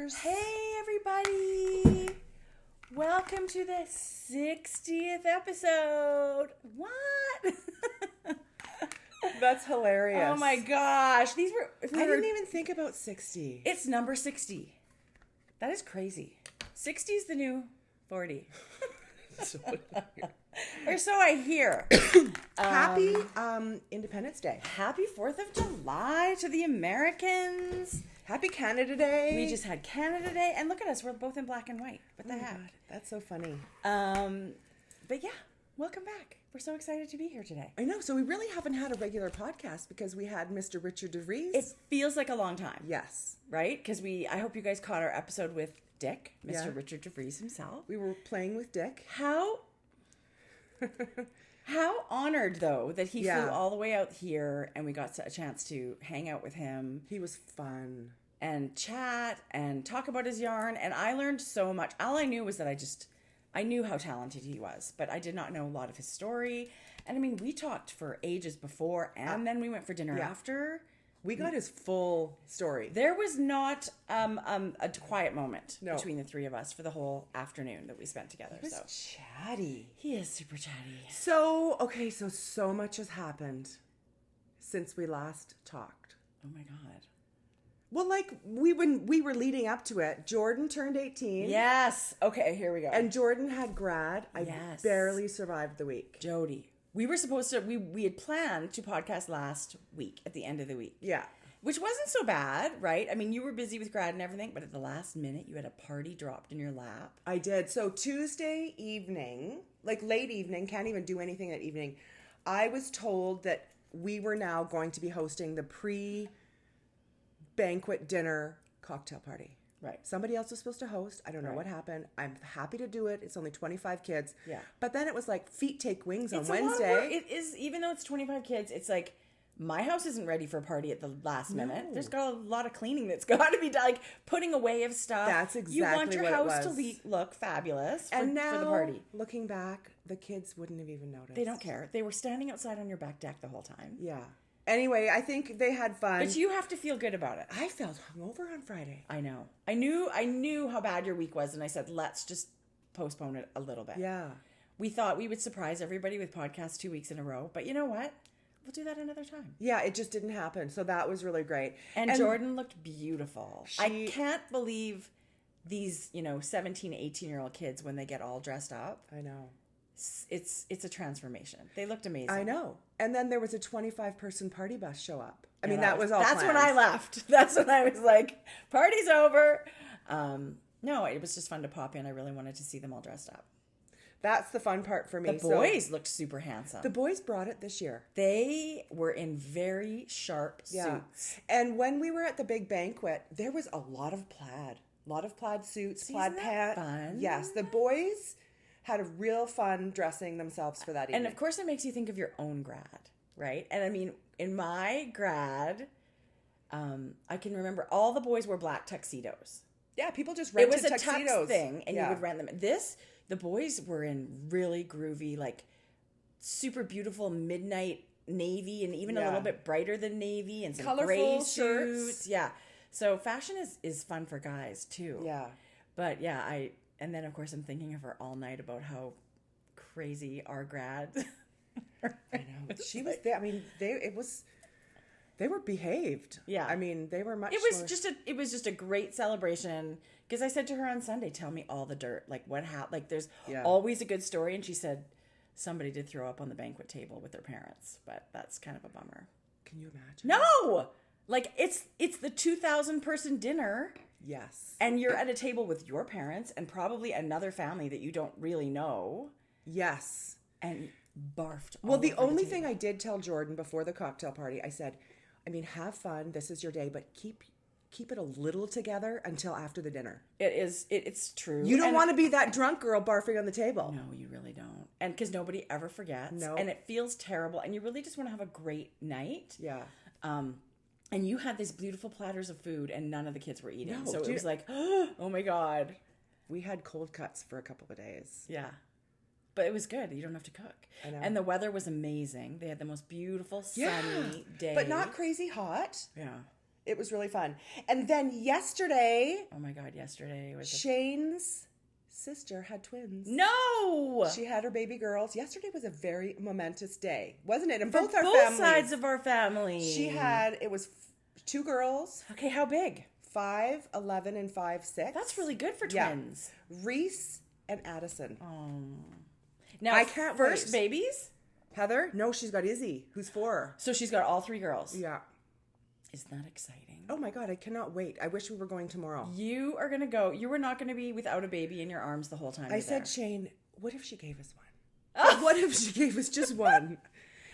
listeners. Hey, everybody. Welcome to the 60th episode. What? That's hilarious. Oh my gosh. I didn't even think about 60. It's number 60. That is crazy. 60 is the new 40. Or so I hear. Happy Independence Day. Happy 4th of July to the Americans. Happy Canada Day. We just had Canada Day. And look at us. We're both in black and white. What the heck? God, that's so funny. But yeah, welcome back. We're so excited to be here today. I know. So we really haven't had a regular podcast because we had Mr. Richard DeVries. It feels like a long time. Yes. Right? Because I hope you guys caught our episode with Dick, Mr. Yeah. Richard DeVries himself. We were playing with Dick. How honored, though, that he flew all the way out here and we got a chance to hang out with him. He was fun. And chat and talk about his yarn. And I learned so much. All I knew was that I knew how talented he was, but I did not know a lot of his story. And I mean, we talked for ages before and then we went for dinner after. We got his full story. There was not a quiet moment between the three of us for the whole afternoon that we spent together. He was chatty. He is super chatty. So much has happened since we last talked. Oh my God. Well, like we were leading up to it. Jordan turned 18. Yes. Okay, here we go. And Jordan had grad. I barely survived the week. Jodi. We were supposed to, we had planned to podcast last week at the end of the week. Yeah. Which wasn't so bad, right? I mean, you were busy with grad and everything, but at the last minute, you had a party dropped in your lap. I did. So Tuesday evening, like late evening, can't even do anything that evening, I was told that we were now going to be hosting the pre-banquet dinner cocktail party. Right. Somebody else was supposed to host. I don't know what happened. I'm happy to do it. It's only 25 kids. Yeah. But then it was like feet take wings on It's Wednesday. It is, even though it's 25 kids, it's like, my house isn't ready for a party at the last minute. There's got a lot of cleaning that's got to be done, like putting away of stuff. That's exactly you want your what house it was. to look fabulous And now, for the party. looking back, the kids wouldn't have even noticed. They don't care. They were standing outside on your back deck the whole time. Yeah. Anyway, I think they had fun. But you have to feel good about it. I felt hungover on Friday. I know. I knew how bad your week was, and I said, let's just postpone it a little bit. Yeah. We thought we would surprise everybody with podcasts 2 weeks in a row, but you know what? We'll do that another time. Yeah, it just didn't happen. So that was really great. And Jordan looked beautiful. I can't believe these, 17, 18-year-old kids when they get all dressed up. I know. It's a transformation. They looked amazing. I know. And then there was a 25-person party bus show up. I mean, that was all That's planned. when I left. That's when I was like, party's over. No, it was just fun to pop in. I really wanted to see them all dressed up. That's the fun part for me. The boys looked super handsome. The boys brought it this year. They were in very sharp suits. And when we were at the big banquet, there was a lot of plaid. A lot of plaid suits, plaid pants. Fun? Yes, the boys had a real fun dressing themselves for that evening. And of course, it makes you think of your own grad, right? And I mean, in my grad, I can remember all the boys wore black tuxedos. Yeah, people just rented tuxedos. It was a tux thing, and you would rent them. The boys were in really groovy, like super beautiful midnight navy, and even a little bit brighter than navy, and some colorful gray shirts. suits. Yeah, so fashion is fun for guys too. Yeah, but yeah, and then of course I'm thinking of her all night about how crazy our grad. I know she was there. I mean, they were behaved. Yeah, I mean, they were much. It was just a great celebration. Because I said to her on Sunday, tell me all the dirt. Like, what happened? Like, there's always a good story. And she said somebody did throw up on the banquet table with their parents. But that's kind of a bummer. Can you imagine? No! Like, it's the 2,000-person dinner. Yes. And you're at a table with your parents and probably another family that you don't really know. Yes. And barfed Well, the only thing I did tell Jordan before the cocktail party, I said, I mean, have fun. This is your day. But keep it a little together until after the dinner. It's true. You don't want to be that drunk girl barfing on the table. No, you really don't. And because nobody ever forgets. No. And it feels terrible. And you really just want to have a great night. Yeah. And you had these beautiful platters of food and none of the kids were eating. No, so it was like, oh my God. We had cold cuts for a couple of days. Yeah. But it was good. You don't have to cook. I know. And the weather was amazing. They had the most beautiful sunny day. But not crazy hot. Yeah. It was really fun. And then yesterday, Oh my God, yesterday was Shane's sister had twins. No! She had her baby girls. Yesterday was a very momentous day, wasn't it? And For both our both families. sides of our family. It was 2 girls, Okay, how big? 5, 11, and 5, 6. That's really good for Yeah. twins. Reese and Addison. Now, I can't first wait. babies? Heather? No, she's got Izzy, who's 4. So she's got all 3 girls. Yeah. Isn't that exciting? Oh my God, I cannot wait. I wish we were going tomorrow. You are going to go. You were not going to be without a baby in your arms the whole time. I you're said, there. Shane, what if she gave us one? What if she gave us just one?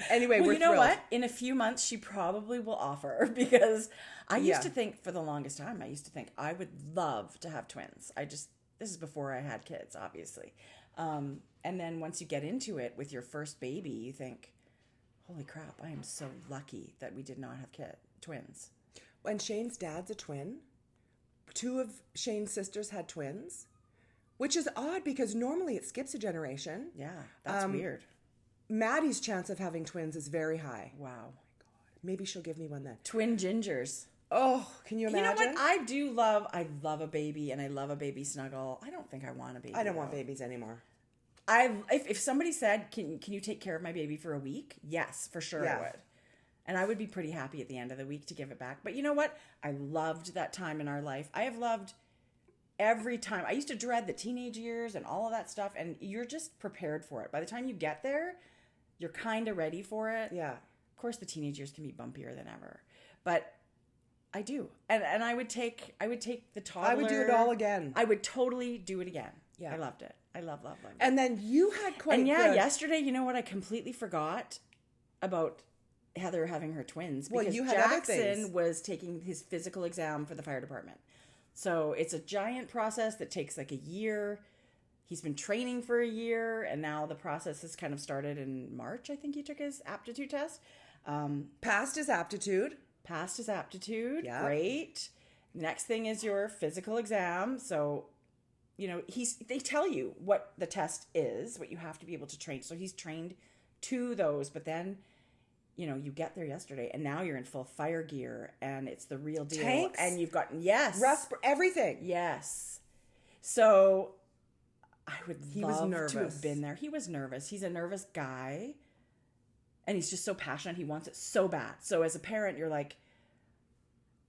Anyway, Well, we're you know thrilled. what? In a few months, she probably will offer because I used Yeah. to think for the longest time, I would love to have twins. This is before I had kids, obviously. And then once you get into it with your first baby, you think, holy crap, I am so lucky that we did not have twins. And Shane's dad's a twin. 2 of Shane's sisters had twins, which is odd because normally it skips a generation. Yeah, that's weird. Maddie's chance of having twins is very high. Wow. Maybe she'll give me one then. Twin gingers. Oh, can you imagine? You know what? I love a baby and I love a baby snuggle. I don't think I want a baby. I don't want though. babies anymore. If somebody said, can you take care of my baby for a week? Yes, for sure Yeah. I would. And I would be pretty happy at the end of the week to give it back. But you know what? I loved that time in our life. I have loved every time. I used to dread the teenage years and all of that stuff. And you're just prepared for it. By the time you get there, you're kind of ready for it. Yeah. Of course, the teenage years can be bumpier than ever. But I do. And I would take the toddler. I would do it all again. I would totally do it again. Yeah. I loved it. I love it. And then you had quite And yeah, good... yesterday, you know what? I completely forgot about Heather having her twins Well, because you had other Jackson things. was taking his physical exam for the fire department. So it's a giant process that takes like a year. He's been training for a year, and now the process has kind of started in March. I think he took his aptitude test. Passed his aptitude. Passed his aptitude. Yeah. Great. Next thing is your physical exam. So, you know, they tell you what the test is, what you have to be able to train. So he's trained to those, but then, you know, you get there yesterday and now you're in full fire gear and it's the real deal. Tanks? And you've gotten, yes. Everything. Yes. So I would He was love to nervous. have been there. He was nervous. He's a nervous guy. And he's just so passionate. He wants it so bad. So as a parent, you're like,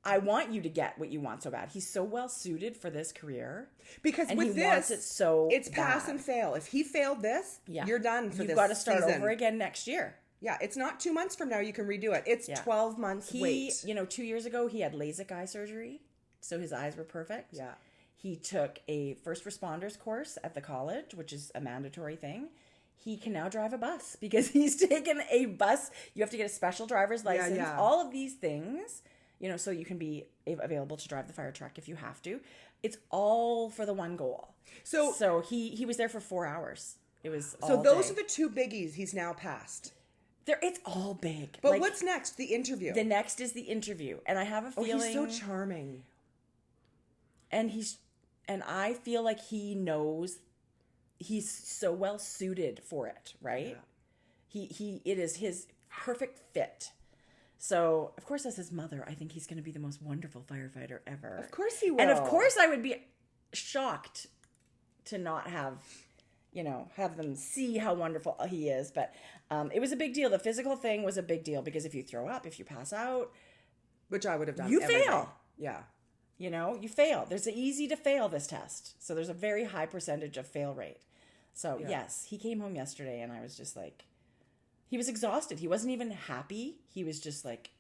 I want you to get what you want so bad. He's so well suited for this career. Because and with he this, wants it so it's pass bad. and fail. If he failed this, you're done for You've this got to start season. over again next year. Yeah, it's not 2 months from now you can redo it. It's 12 months wait. You know, 2 years ago, he had LASIK eye surgery. So his eyes were perfect. Yeah. He took a first responders course at the college, which is a mandatory thing. He can now drive a bus because he's taken a bus. You have to get a special driver's license. yeah. All of these things, you know, so you can be available to drive the fire truck if you have to. It's all for the one goal. So he was there for 4 hours. It was all those day. are the 2 biggies he's now passed. It's all big. But what's next? The interview. The next is the interview. And I have a feeling... he's so charming. And I feel like he knows he's so well suited for it, right? Yeah. It is his perfect fit. So, of course, as his mother, I think he's going to be the most wonderful firefighter ever. Of course he will. And of course I would be shocked to not have them see how wonderful he is. But it was a big deal. The physical thing was a big deal because if you throw up, if you pass out, which I would have done, you every fail. day. Yeah. You know, you fail. There's an easy to fail this test. So there's a very high percentage of fail rate. So yes, he came home yesterday and I was just like, he was exhausted. He wasn't even happy. He was just like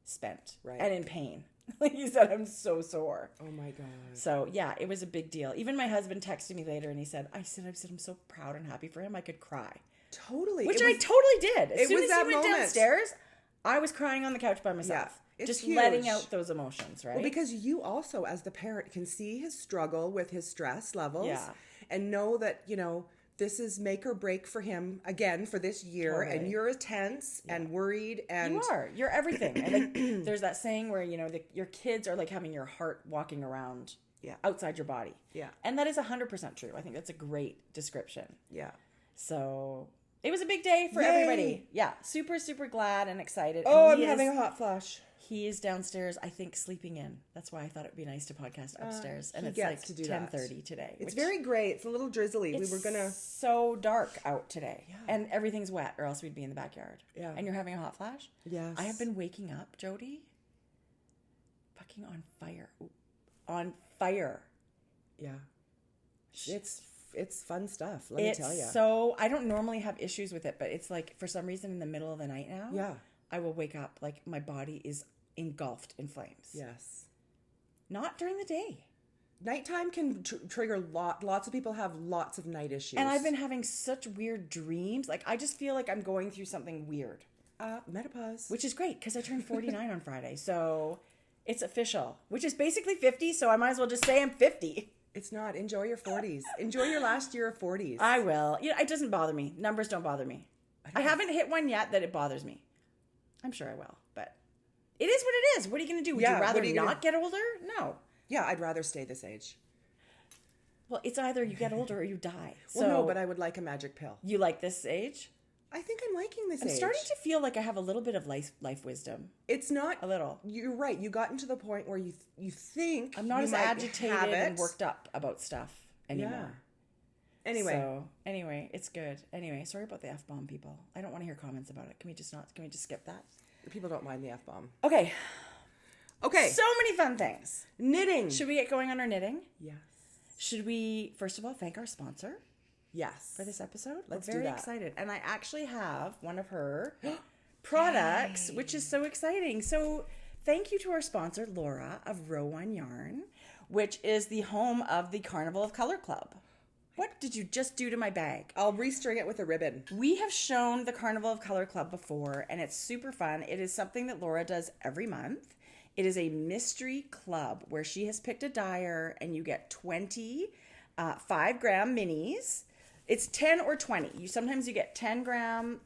spent and in pain. Like he said, I'm so sore. Oh my God. So yeah, it was a big deal. Even my husband texted me later and he said, I said, I'm so proud and happy for him. I could cry. Totally. Which I totally did. As soon as that he went moment. downstairs, I was crying on the couch by myself. Yeah. It's just huge. letting out those emotions, right? Well, because you also, as the parent, can see his struggle with his stress levels and know that, you know, this is make or break for him again for this year. Totally. And you're tense and worried. And you are. You're everything. And like, there's that saying where, you know, your kids are like having your heart walking around outside your body. Yeah. And that is 100% true. I think that's a great description. Yeah. So, It was a big day for everybody. Yeah, super, super glad and excited. Oh, and I'm having a hot flash. He is downstairs, I think, sleeping in. That's why I thought it would be nice to podcast upstairs. And it's gets to do 10:30 today. It's very gray. It's a little drizzly. We were gonna. So dark out today, and everything's wet, or else we'd be in the backyard. Yeah. And you're having a hot flash. Yes. I have been waking up, Jodi. Fucking on fire. On fire. Yeah. It's fun stuff. Let me tell you. So I don't normally have issues with it, but it's like for some reason in the middle of the night now. Yeah. I will wake up like my body is engulfed in flames. Yes. Not during the day. Nighttime can trigger lots of people have lots of night issues. And I've been having such weird dreams. Like I just feel like I'm going through something weird. Menopause. Which is great because I turned 49 on Friday. So it's official, which is basically 50. So I might as well just say I'm 50. It's not. Enjoy your 40s. Enjoy your last year of 40s. I will. It doesn't bother me. Numbers don't bother me. I haven't hit one yet that it bothers me. I'm sure I will, but it is what it is. What are you going to do? Would you rather not get older? No. Yeah, I'd rather stay this age. Well, it's either you get older or you die. Well, no, but I would like a magic pill. You like this age? I think I'm liking this age. I'm starting to feel like I have a little bit of life wisdom. It's not... A little. You're right. You gotten to the point where you think I'm not as agitated and worked up about stuff anymore. Yeah. Anyway, it's good. Anyway, sorry about the F-bomb, people. I don't want to hear comments about it. Can we just skip that? People don't mind the F-bomb. Okay. So many fun things. Knitting. Should we get going on our knitting? Yes. Should we, first of all, thank our sponsor? Yes. For this episode? Let's We're very excited. And I actually have one of her products, which is so exciting. So thank you to our sponsor, Laura of Row One Yarn, which is the home of the Carnival of Colour Club. What did you just do to my bag? I'll restring it with a ribbon. We have shown the Carnival of Colour Club before, and it's super fun. It is something that Laura does every month. It is a mystery club where she has picked a dyer, and you get 20 5-gram minis. It's 10 or 20. Sometimes you get 10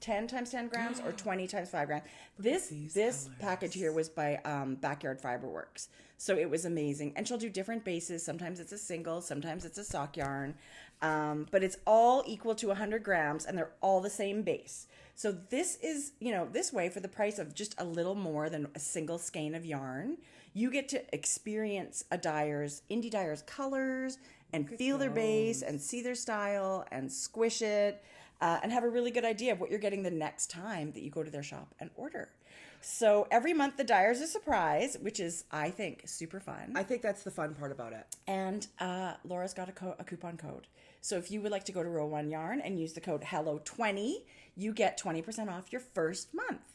times 10 grams, or 20 times 5 grams. This package here was by Backyard Fiberworks. So it was amazing. And she'll do different bases. Sometimes it's a single, sometimes it's a sock yarn. But it's all equal to 100 grams, and they're all the same base. So this is, this way, for the price of just a little more than a single skein of yarn, you get to experience indie dyer's colors, and feel their base, and see their style, and squish it, and have a really good idea of what you're getting the next time that you go to their shop and order. So every month the dyer's a surprise, which is, I think, super fun. I think that's the fun part about it. And Laura's got a coupon code. So if you would like to go to Row One Yarn and use the code HELLO20, you get 20% off your first month.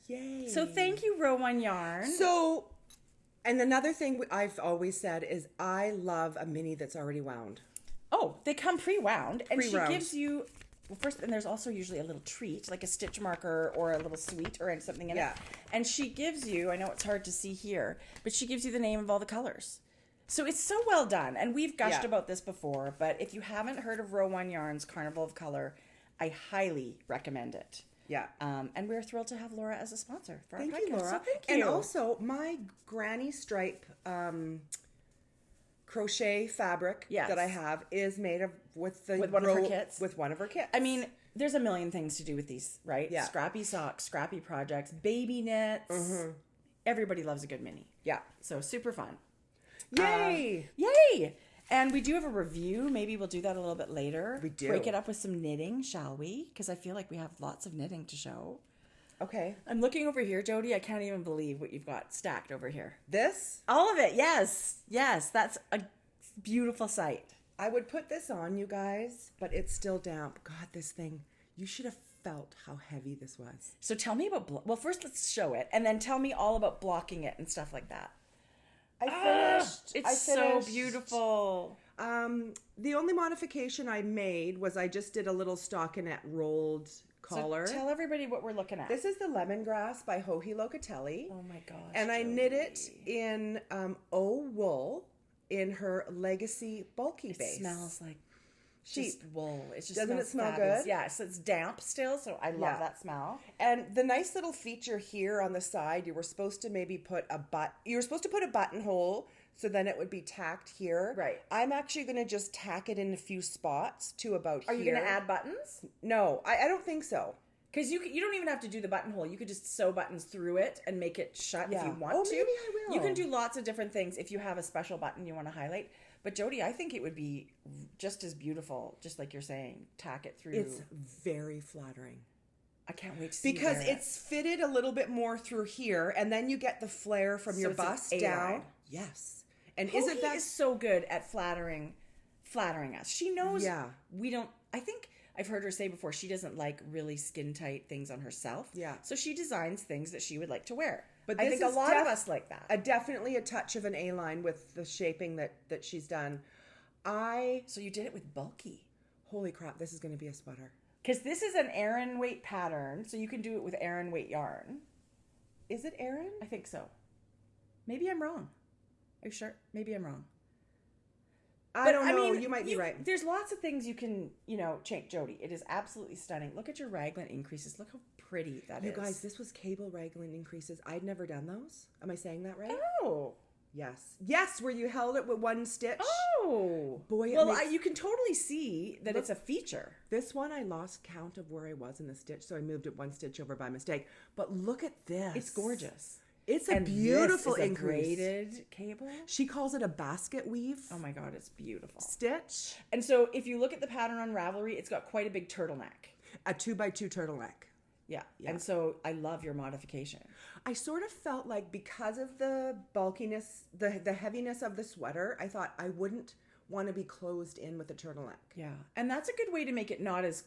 Yay. So thank you, Row One Yarn. So, and another thing I've always said is I love a mini that's already wound. Oh, they come pre-wound. And she gives you... Well, first, and there's also usually a little treat, like a stitch marker or a little sweet or something in it. And she gives you, I know it's hard to see here, but she gives you the name of all the colors. So it's so well done. And we've gushed about this before, but if you haven't heard of Row One Yarn's Carnival of Colour, I highly recommend it. Yeah. And we're thrilled to have Laura as a sponsor for our podcast. Thank you, Laura. So thank you. And also, my granny stripe crochet fabric that I have is made with one of her kits. With one of her kits. I mean, there's a million things to do with these, right? Yeah. Scrappy socks, scrappy projects, baby knits. Mm-hmm. Everybody loves a good mini. Yeah. So super fun. Yay! Yay! And we do have a review. Maybe we'll do that a little bit later. We do. Break it up with some knitting, shall we? Because I feel like we have lots of knitting to show. Okay. I'm looking over here, Jodi. I can't even believe what you've got stacked over here. This? All of it, yes. Yes, that's a beautiful sight. I would put this on, you guys, but it's still damp. God, this thing, you should have felt how heavy this was. So tell me about, well, first let's show it, and then tell me all about blocking it and stuff like that. I finished. It's so beautiful. The only modification I made was I just did a little stockinette rolled collar. So tell everybody what we're looking at. This is the Lemongrass by Joji Locatelli. Oh my gosh. And I knit it in wool in her Legacy bulky base. It smells like just wool. It just doesn't it smell fabulous. good? Yeah, so it's damp still, so I love that smell. And the nice little feature here on the side, you were supposed to maybe put a buttonhole So then it would be tacked here. Right. I'm actually going to just tack it in a few spots to about here. Are you going to add buttons? No, I don't think so. Because you don't even have to do the buttonhole. You could just sew buttons through it and make it shut if you want to. Maybe I will. You can do lots of different things if you have a special button you want to highlight. But Jodi, I think it would be just as beautiful, just like you're saying, tack it through. It's very flattering. I can't wait to see because it's fitted a little bit more through here, and then you get the flare from your bust down. Line. Yes, and Hoagie is so good at flattering us. She knows we don't. I think I've heard her say before she doesn't like really skin tight things on herself. Yeah, so she designs things that she would like to wear. But I think a lot of us like that. Definitely a touch of an A-line with the shaping that she's done. So you did it with bulky. Holy crap! This is going to be a sweater. Because this is an Aran weight pattern, so you can do it with Aran weight yarn. Is it Aran? I think so. Maybe I'm wrong. Are you sure? Maybe I'm wrong. I don't know. You might be right. There's lots of things you can, change, Jodi. It is absolutely stunning. Look at your raglan increases. Look how pretty that is. You guys, this was cable raglan increases. I'd never done those. Am I saying that right? Oh. Yes, where you held it with one stitch. Oh. Boy, you can totally see that it's a feature. This one, I lost count of where I was in the stitch, so I moved it one stitch over by mistake. But look at this. It's gorgeous. It's a beautiful this is increase. A braided cable. She calls it a basket weave. Oh my God, it's beautiful. Stitch. And so if you look at the pattern on Ravelry, it's got quite a big turtleneck. A 2x2 turtleneck. Yeah. And so I love your modification. I sort of felt like because of the bulkiness, the heaviness of the sweater, I thought I wouldn't want to be closed in with a turtleneck. Yeah. And that's a good way to make it not as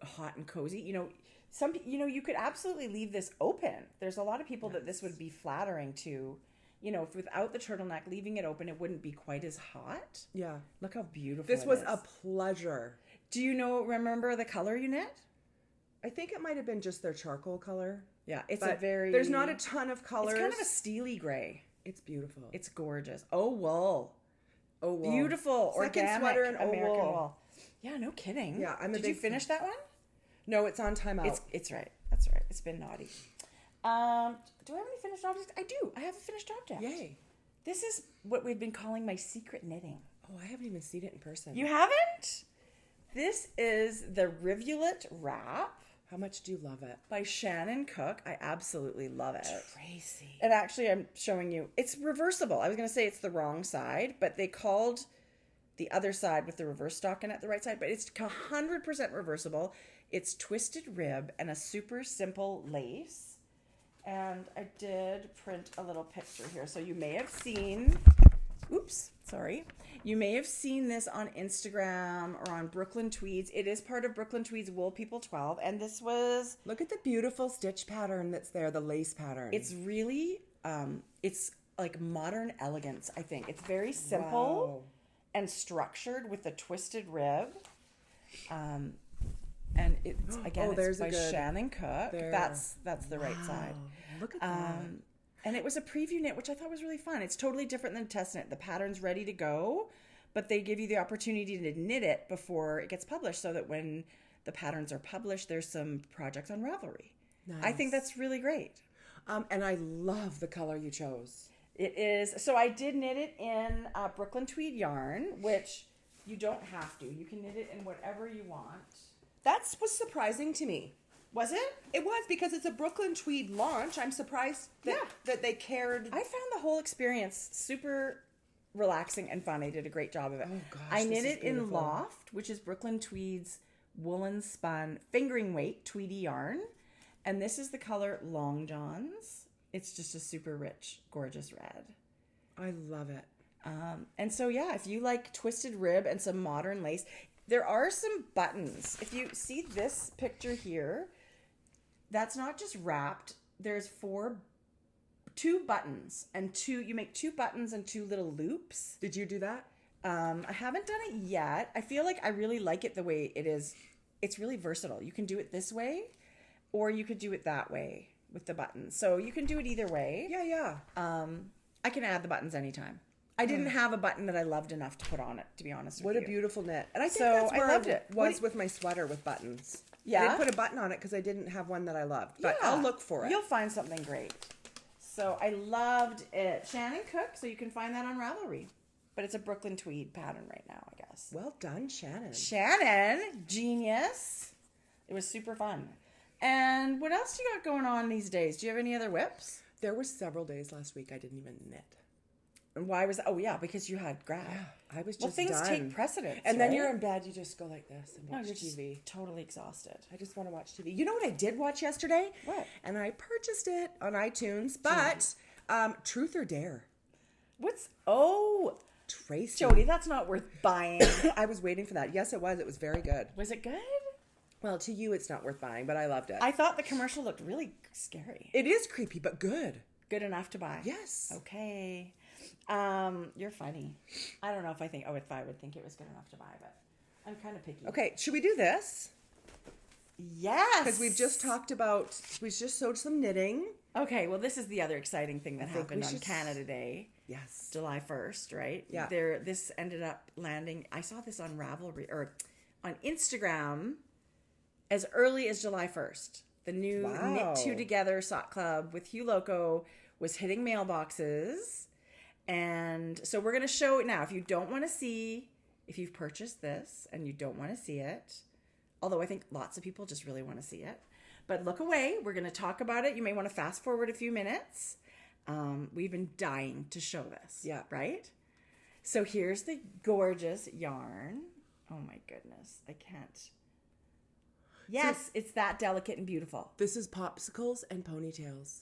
hot and cozy. You could absolutely leave this open. There's a lot of people that this would be flattering to, if without the turtleneck, leaving it open, it wouldn't be quite as hot. Yeah. Look how beautiful this was a pleasure. Do you remember the color you knit? I think it might have been just their charcoal color. Yeah, there's not a ton of colors. It's kind of a steely gray. It's beautiful. It's gorgeous. Oh, wool. Beautiful. Second organic sweater in American wool. Yeah, no kidding. Yeah, Did you finish that one? No, it's on timeout. It's right. That's right. It's been naughty. Do I have any finished objects? I do. I have a finished object. Yay. This is what we've been calling my secret knitting. Oh, I haven't even seen it in person. You haven't? This is the Rivulet Wrap. How much do you love it? By Shannon Cook. I absolutely love it. Tracie. And actually, I'm showing you. It's reversible. I was going to say it's the wrong side, but they called the other side with the reverse stocking at the right side. But it's 100% reversible. It's twisted rib and a super simple lace. And I did print a little picture here. So you may have seen... Oops, sorry. You may have seen this on Instagram or on Brooklyn Tweeds. It is part of Brooklyn Tweeds Wool People 12. And this was... Look at the beautiful stitch pattern that's there, the lace pattern. It's really, it's like modern elegance, I think. It's very simple and structured with the twisted rib. And it's, again, it's by Shannon Cook. There. That's the right side. Look at that. And it was a preview knit, which I thought was really fun. It's totally different than a test knit. The pattern's ready to go, but they give you the opportunity to knit it before it gets published so that when the patterns are published, there's some projects on Ravelry. Nice. I think that's really great. And I love the color you chose. It is. So I did knit it in Brooklyn Tweed yarn, which you don't have to. You can knit it in whatever you want. That was surprising to me. Was it? It was, because it's a Brooklyn Tweed launch. I'm surprised that they cared. I found the whole experience super relaxing and fun. They did a great job of it. Oh, gosh. I knit it in Loft, which is Brooklyn Tweed's woolen spun fingering weight Tweedy yarn. And this is the color Long Johns. It's just a super rich, gorgeous red. I love it. And so, if you like twisted rib and some modern lace, there are some buttons. If you see this picture here, that's not just wrapped. There's two buttons and you make 2 buttons and 2 little loops. Did you do that? I haven't done it yet. I feel like I really like it the way it is. It's really versatile. You can do it this way, or you could do it that way with the buttons. So you can do it either way. Yeah. I can add the buttons anytime. I didn't have a button that I loved enough to put on it, to be honest with you. What a beautiful knit. And I think that's where I loved it. Was with my sweater with buttons. Yeah. I didn't put a button on it because I didn't have one that I loved. But I'll look for it. You'll find something great. So I loved it. Shannon Cook, so you can find that on Ravelry. But it's a Brooklyn tweed pattern right now, I guess. Well done, Shannon. Shannon, genius. It was super fun. And what else do you got going on these days? Do you have any other whips? There were several days last week I didn't even knit. And why was that? Oh, yeah, because you had grad. Yeah, I was just Well, things done. take precedence, and then right? you're in bed, you just go like this and watch you're TV. just totally exhausted. I just want to watch TV. You know what I did watch yesterday? What? And I purchased it on iTunes, but Truth or Dare. Tracie. Jodi, that's not worth buying. I was waiting for that. Yes, it was. It was very good. Was it good? Well, to you, it's not worth buying, but I loved it. I thought the commercial looked really scary. It is creepy, but good. Good enough to buy. Yes. Okay. You're funny. I don't know if I would think it was good enough to buy, but I'm kind of picky. Okay, should we do this? Yes. Because we just sewed some knitting. Okay, well, this is the other exciting thing that happened on Canada Day. Yes. July 1st, right? Yeah. This ended up landing, I saw this on Ravelry, or on Instagram, as early as July 1st. The new Knit Two Together SOT Club with Hugh Loco was hitting mailboxes. And so we're going to show it now. If you don't want to see, if you've purchased this and you don't want to see it, although I think lots of people just really want to see it, but look away. We're going to talk about it. You may want to fast forward a few minutes. We've been dying to show this. Yeah. Right? So here's the gorgeous yarn. Oh my goodness. I can't. Yes, it's that delicate and beautiful. This is popsicles and ponytails.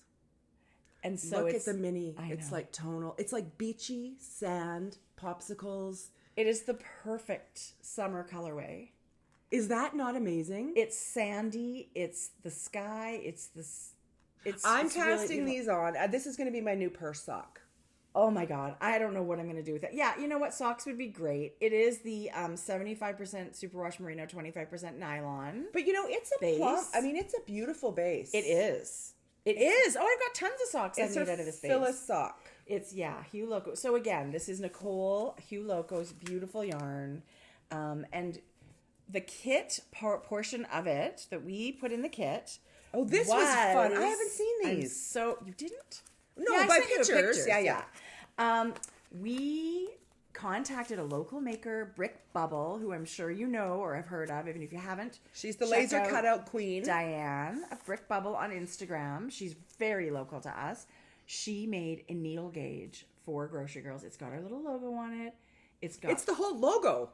And so look at the mini. It's like tonal. It's like beachy, sand, popsicles. It is the perfect summer colorway. Is that not amazing? It's sandy. It's the sky. I'm it's casting really these on. This is going to be my new purse sock. Oh my God. I don't know what I'm going to do with it. Yeah, you know what? Socks would be great. It is the 75% superwash merino, 25% nylon. But you know, it's a base. plump. I mean, it's a beautiful base. It is. It is. Oh, I've got tons of socks I made out of this base. Phyllis sock. It's, Hugh Loco. So again, this is Nicole Hugh Loco's beautiful yarn. And the kit portion of it that we put in the kit. Oh, this was fun. I haven't seen these. So you didn't? No, by pictures. Yeah. We contacted a local maker, Brick Bubble, who I'm sure you know or have heard of, even if you haven't. She's the laser cutout queen. Diane of Brick Bubble on Instagram. She's very local to us. She made a needle gauge for Grocery Girls. It's got our little logo on it. It's the whole logo.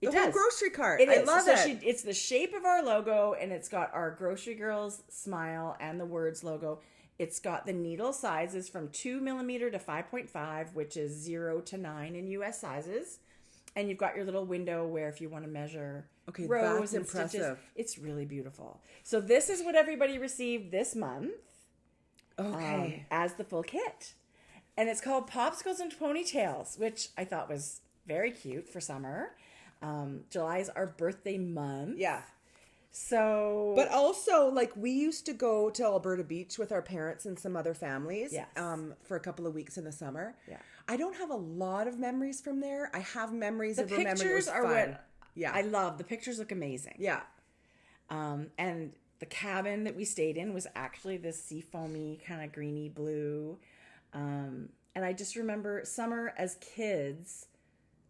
The whole grocery cart. I love it. It's the shape of our logo, and it's got our Grocery Girls smile and the words logo. It's got the needle sizes from 2 millimeter to 5.5, which is 0 to 9 in US sizes. And you've got your little window where if you want to measure rows that's and impressive. stitches, it's really beautiful. So this is what everybody received this month. Okay. As the full kit. And it's called Popsicles and Ponytails, which I thought was very cute for summer. July is our birthday month. Yeah. So, but also, like, we used to go to Alberta Beach with our parents and some other families. Yes. For a couple of weeks in the summer. Yeah. I don't have a lot of memories from there. I have memories of remembering it was pictures are fun. what Yeah. I love. The pictures look amazing. Yeah. And the cabin that we stayed in was actually this seafoamy kind of greeny blue. And I just remember summer as kids.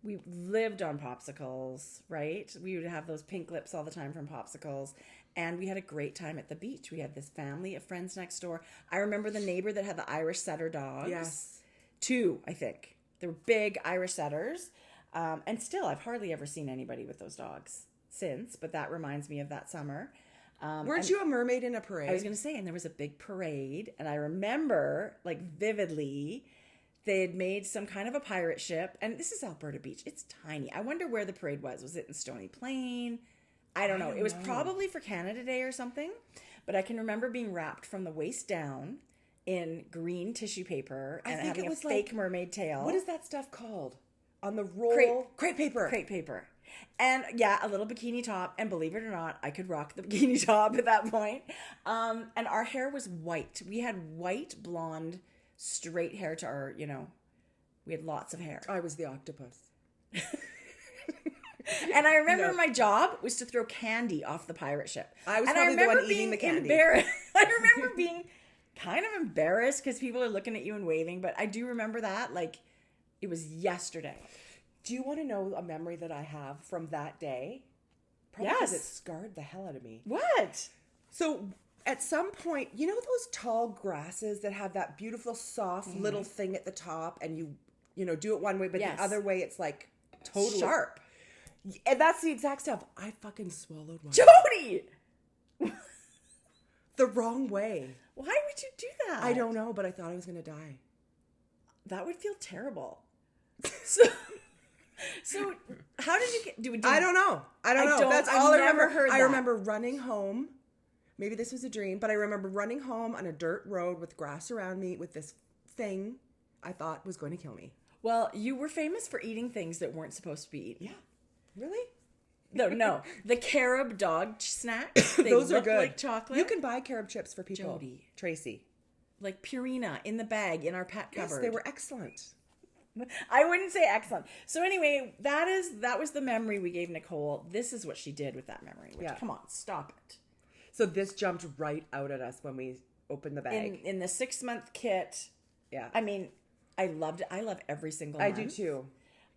We lived on popsicles, right? We would have those pink lips all the time from popsicles. And we had a great time at the beach. We had this family of friends next door. I remember the neighbor that had the Irish setter dogs. Yes. 2, I think. They were big Irish setters. And still, I've hardly ever seen anybody with those dogs since. But that reminds me of that summer. Weren't you a mermaid in a parade? I was going to say, and there was a big parade. And I remember, like, vividly, they had made some kind of a pirate ship. And this is Alberta Beach. It's tiny. I wonder where the parade was. Was it in Stony Plain? I don't know. It was probably for Canada Day or something. But I can remember being wrapped from the waist down in green tissue paper and having a fake mermaid tail. What is that stuff called? On the roll? Crepe paper. Crepe paper. And a little bikini top. And believe it or not, I could rock the bikini top at that point. And our hair was white. We had white, blonde, straight hair to our, we had lots of hair. I was the octopus. And I remember my job was to throw candy off the pirate ship. I was probably the one eating the candy. I remember being kind of embarrassed because people are looking at you and waving, but I do remember that. Like, it was yesterday. Do you want to know a memory that I have from that day? Probably because it scarred the hell out of me. What? So at some point, you know those tall grasses that have that beautiful soft little thing at the top, and you know, do it one way, but the other way it's like totally sharp. And that's the exact stuff. I fucking swallowed one. Jodi! The wrong way. Why would you do that? I don't know, but I thought I was going to die. That would feel terrible. So how did you get... I don't know. That's all I remember. I remember running home. Maybe this was a dream, but I remember running home on a dirt road with grass around me with this thing I thought was going to kill me. Well, you were famous for eating things that weren't supposed to be eaten. Yeah. Really? No. The carob dog snacks. Those are good. Like chocolate. You can buy carob chips for people. Jodi. Tracie. Like Purina in the bag in our pet cupboard. Yes, they were excellent. I wouldn't say excellent. So anyway, that was the memory we gave Nicole. This is what she did with that memory. Which, come on, stop it. So this jumped right out at us when we opened the bag. In the 6-month kit. Yeah. I mean, I loved it. I love every single one. I do too.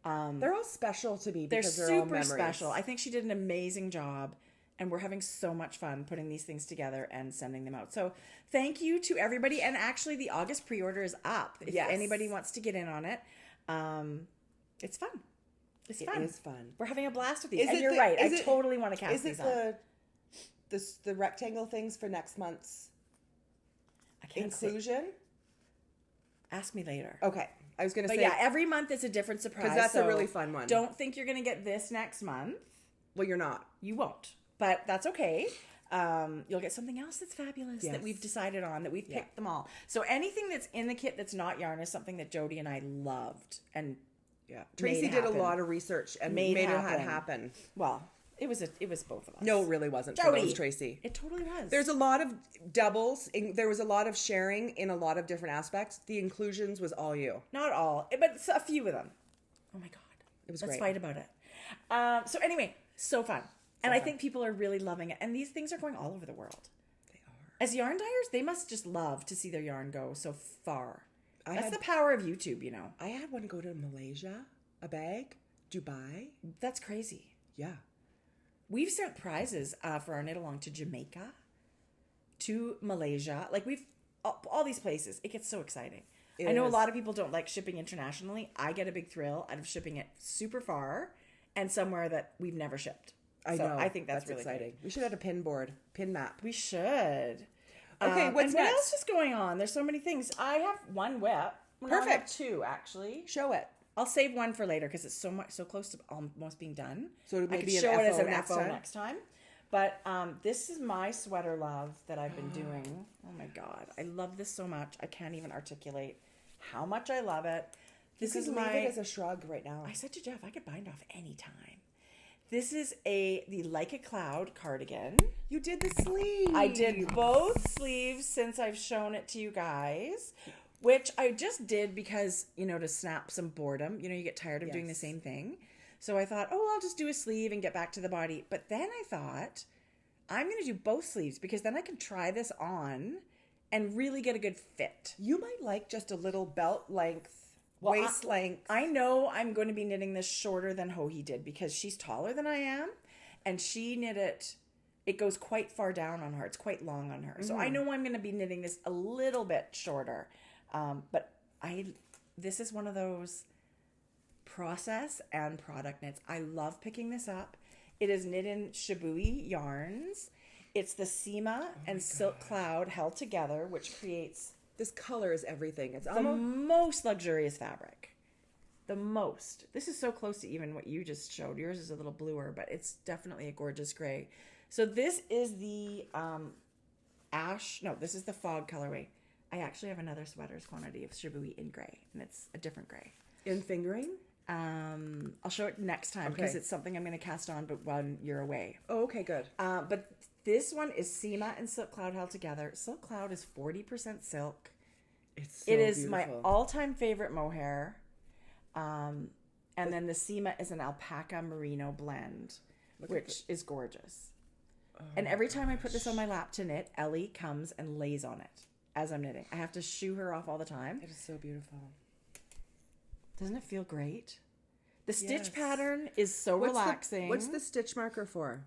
They're all special to me because they're super all special. I think she did an amazing job, and we're having so much fun putting these things together and sending them out. So thank you to everybody. And actually, the August pre-order is up. If anybody wants to get in on it, it's fun. It's fun. It is fun. We're having a blast with these. And you're right. I totally want to cast these on. Is it the rectangle things for next month's inclusion? Ask me later. Okay. I was going to say. But yeah, every month is a different surprise. Because that's a really fun one. Don't think you're going to get this next month. Well, you're not. You won't. But that's okay. You'll get something else that's fabulous that we've decided on, that we've picked them all. So anything that's in the kit that's not yarn is something that Jodi and I loved. And Tracie did a lot of research and made it happen. Well, it was both of us. No, it really wasn't. Jodi. For those, Tracie. It totally was. There's a lot of doubles. There was a lot of sharing in a lot of different aspects. The inclusions was all you. Not all, but a few of them. Oh my God. It was Let's great. fight about it. So anyway, so fun. And I think people are really loving it. And these things are going all over the world. They are. As yarn dyers, they must just love to see their yarn go so far. That's the power of YouTube, you know. I had one go to Malaysia, a bag, Dubai. That's crazy. Yeah. We've sent prizes for our knit along to Jamaica, to Malaysia. Like all these places. It gets so exciting. I know a lot of people don't like shipping internationally. I get a big thrill out of shipping it super far and somewhere that we've never shipped. I know. I think that's really exciting. Great. We should have a pin map. We should. Okay, what's next? What else is going on? There's so many things. I have one whip. Perfect. I have two, actually. Show it. I'll save one for later because it's so close to almost being done. So maybe I could show it as an FO next time. But this is my sweater love that I've been doing. Oh my God, I love this so much. I can't even articulate how much I love it. This is leave it as a shrug right now. I said to Jeff, I could bind off any time. This is the Like a Cloud cardigan. You did the sleeve. I did both sleeves since I've shown it to you guys. Which I just did because, to snap some boredom. You get tired of doing the same thing. So I thought, I'll just do a sleeve and get back to the body. But then I thought, I'm going to do both sleeves because then I can try this on and really get a good fit. You might like just a little belt length, waist length. I know I'm going to be knitting this shorter than Hohi did because she's taller than I am. And she knit it goes quite far down on her. It's quite long on her. So I know I'm going to be knitting this a little bit shorter. But this is one of those process and product knits. I love picking this up. It is knit in Shibui yarns. It's the Seema and Silk Cloud held together, which creates... This color is everything. It's the most luxurious fabric. The most. This is so close to even what you just showed. Yours is a little bluer, but it's definitely a gorgeous gray. So this is the this is the fog colorway. I actually have another sweater's quantity of Shibui in gray, and it's a different gray. In fingering? I'll show it next time because it's something I'm going to cast on, but when you're away. Oh, okay, good. But this one is Seema and Silk Cloud held together. Silk Cloud is 40% silk. It is beautiful. My all-time favorite mohair. And then the Seema is an alpaca merino blend, which is gorgeous. And every time I put this on my lap to knit, Ellie comes and lays on it. as I'm knitting. I have to shoo her off all the time. It is so beautiful. Doesn't it feel great? The stitch pattern is so relaxing. What's the stitch marker for?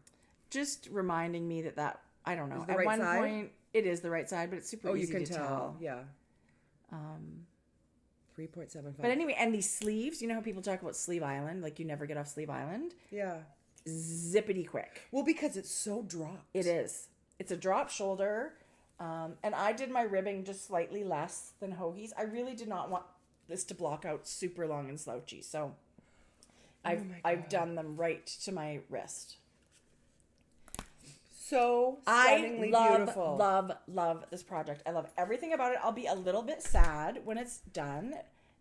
Just reminding me that I don't know. At one point, it is the right side, but it's super easy to tell. Yeah. 3.75. But anyway, and these sleeves, you know how people talk about Sleeve Island, like you never get off Sleeve Island? Yeah. Zippity quick. Well, because it's so dropped. It is. It's a drop shoulder. And I did my ribbing just slightly less than Hoagie's. I really did not want this to block out super long and slouchy. So I've done them right to my wrist. So stunningly beautiful. Love this project. I love everything about it. I'll be a little bit sad when it's done,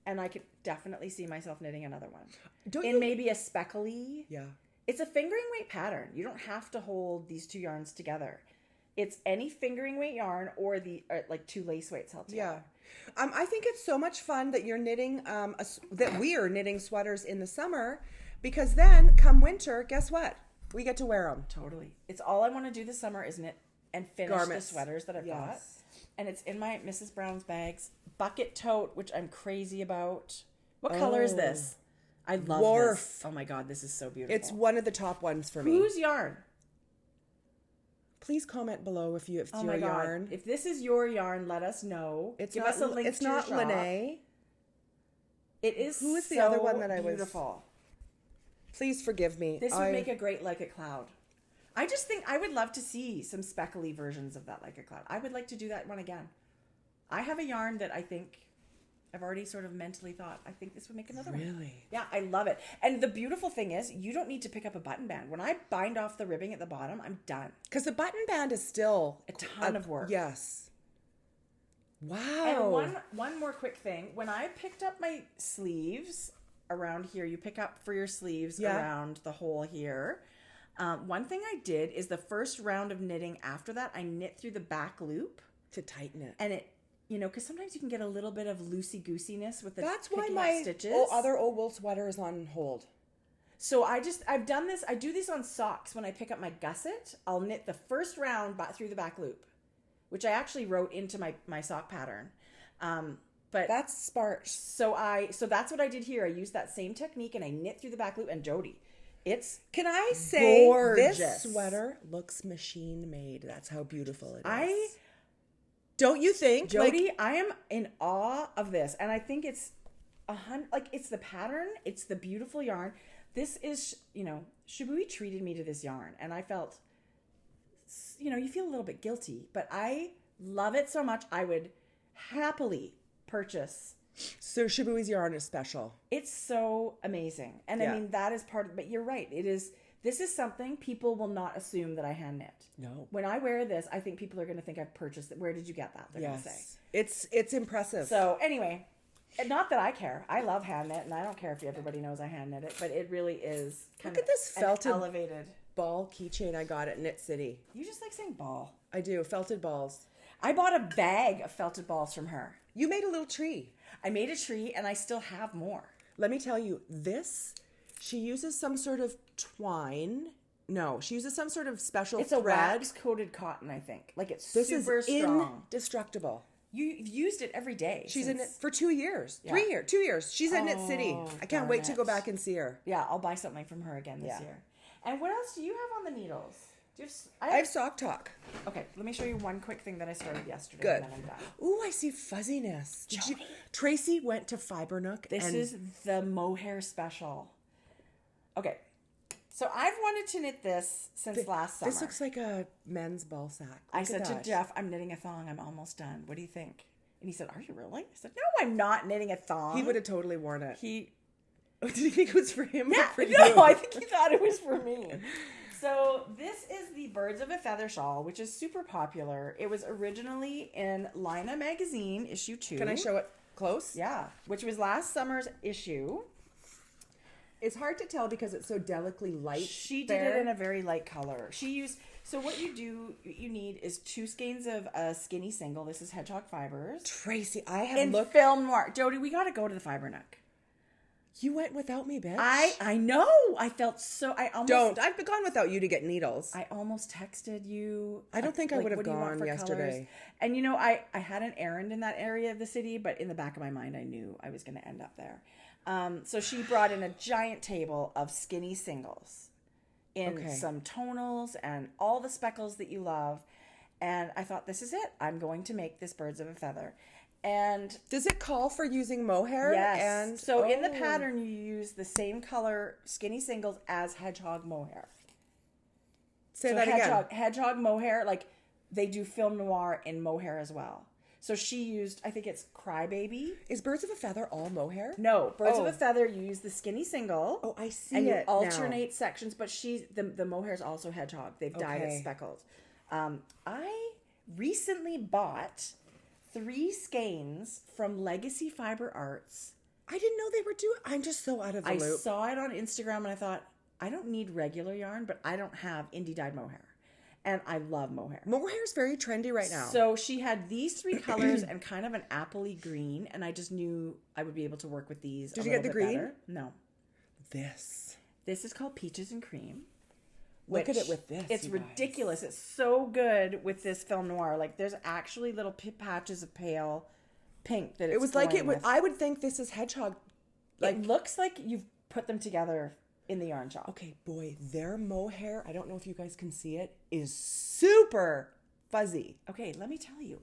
and I could definitely see myself knitting another one. Maybe a speckly. Yeah. It's a fingering weight pattern. You don't have to hold these two yarns together. It's any fingering weight yarn or like two lace weights held together. Yeah. I think it's so much fun that you're knitting, that we are knitting sweaters in the summer, because then come winter, guess what? We get to wear them. Totally. It's all I want to do this summer is knit and finish the sweaters that I've got. And it's in my Mrs. Brown's bags. Bucket tote, which I'm crazy about. What color is this? I love this. Oh my God, this is so beautiful. It's one of the top ones for me. Whose yarn? Please comment below if it's your yarn. If this is your yarn, let us know. Give us a link to your shop. It's not Lene. It is Who is the other one that I was... beautiful. Please forgive me. This would make a great Like a Cloud. I just think I would love to see some speckly versions of that Like a Cloud. I would like to do that one again. I have a yarn that I think I've already sort of mentally thought, I think this would make another one. Really? Yeah, I love it. And the beautiful thing is, you don't need to pick up a button band. When I bind off the ribbing at the bottom, I'm done. Because the button band is still a ton of work. Yes. Wow. And one more quick thing. When I picked up my sleeves around here, you pick up for your sleeves around the hole here. One thing I did is the first round of knitting after that, I knit through the back loop. To tighten it. And it, because sometimes you can get a little bit of loosey-goosiness with the That's why stitches. Other old wool sweater is on hold. So I've done this. I do this on socks. When I pick up my gusset, I'll knit the first round through the back loop, which I actually wrote into my sock pattern. But that's smart. So that's what I did here. I used that same technique and I knit through the back loop. And Jodi, it's can I say gorgeous. This sweater looks machine made. That's how beautiful it is. Don't you think, Jodi? I am in awe of this, and I think it's it's the pattern, it's the beautiful yarn. This is, Shibui treated me to this yarn, and I felt, you feel a little bit guilty, but I love it so much. I would happily purchase. So Shibui's yarn is special. It's so amazing, and I mean that is part of. But you're right. It is. This is something people will not assume that I hand knit. No. When I wear this, I think people are going to think I've purchased it. Where did you get that? They're going to say. It's impressive. So anyway, not that I care. I love hand knit, and I don't care if everybody knows I hand knit it, but it really is Look at this felted elevated ball keychain I got at Knit City. You just like saying ball. I do. Felted balls. I bought a bag of felted balls from her. You made a little tree. I made a tree, and I still have more. Let me tell you, she uses some sort of twine. No, she uses some sort of special thread. It's a wax-coated cotton, I think. Like, it's super strong. Indestructible. You've used it every day. She's in it for 2 years. 3 years. 2 years. She's at Knit City. I can't wait to go back and see her. Yeah, I'll buy something from her again this year. And what else do you have on the needles? I have Sock Talk. Okay, let me show you one quick thing that I started yesterday. Good. And then I'm done. Ooh, I see fuzziness. Tracie went to Fiber Nook. This is the mohair special. Okay, so I've wanted to knit this since last summer. This looks like a men's ball sack. I said to Jeff, I'm knitting a thong. I'm almost done. What do you think? And he said, are you really? I said, no, I'm not knitting a thong. He would have totally worn it. Did he think it was for him or for you? No, I think he thought it was for me. So this is the Birds of a Feather shawl, which is super popular. It was originally in Lina magazine, issue 2. Can I show it close? Yeah, which was last summer's issue. It's hard to tell because it's so delicately light. She did it in a very light color. So what you need is 2 skeins of a skinny single. This is Hedgehog Fibers. Tracie, I have looked. In film noir. Jodi, we got to go to the Fiber Nook. You went without me, bitch. I know. I felt so. I almost don't. I've gone without you to get needles. I almost texted you. I don't think I would have gone yesterday. Colors? And you know, I had an errand in that area of the city, but in the back of my mind, I knew I was going to end up there. So she brought in a giant table of skinny singles in some tonals and all the speckles that you love. And I thought, this is it. I'm going to make this birds of a feather. And does it call for using mohair? Yes. And so in the pattern, you use the same color skinny singles as hedgehog mohair. Say that again. Hedgehog mohair, like they do film noir in mohair as well. So she used, I think it's Crybaby. Is Birds of a Feather all mohair? No, Birds of a Feather, you use the skinny single. Oh, I see and it. And you alternate sections, but the mohair is also hedgehog. They've dyed it speckled. I recently bought 3 skeins from Legacy Fiber Arts. I didn't know they were doing. I'm just so out of the loop. I saw it on Instagram and I thought, I don't need regular yarn, but I don't have indie dyed mohair. And I love mohair. Mohair is very trendy right now. So she had these 3 colors and kind of an appley green, and I just knew I would be able to work with these. Did you get the green? Better. No. This is called Peaches and Cream. Look at it with this. It's ridiculous. It's so good with this film noir. Like there's actually little patches of pale pink that it's. It was like it would. I would think this is hedgehog. Like it looks like you've put them together in the yarn shop. Okay, boy, their mohair, I don't know if you guys can see it, is super fuzzy. Okay, let me tell you,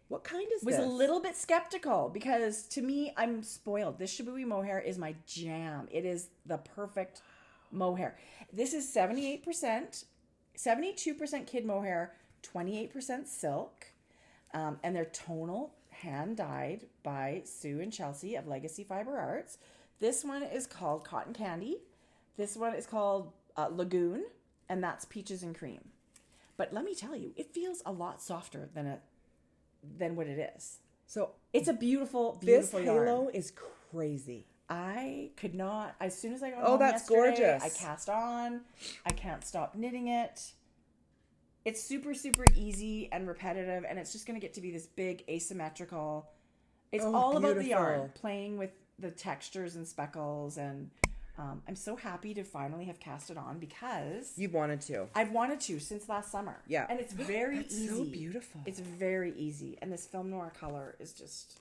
what kind is was this? A little bit skeptical because to me, I'm spoiled. This Shibui mohair is my jam. It is the perfect mohair. This is 78%, 72% kid mohair, 28% silk, and they're tonal, hand dyed by Sue and Chelsea of Legacy Fiber Arts. This one is called Cotton Candy. This one is called Lagoon, and that's Peaches and Cream. But let me tell you, it feels a lot softer than what it is. So it's a beautiful, beautiful this yarn. halo is crazy. I could not, as soon as I got home that's yesterday, gorgeous. I cast on. I can't stop knitting it. It's super, super easy and repetitive, and it's just going to get to be this big asymmetrical. It's all about the yarn, playing with the textures and speckles, and I'm so happy to finally have cast it on because you've wanted to. I've wanted to since last summer. Yeah, and it's very easy. So beautiful. It's very easy, and this film noir color is just.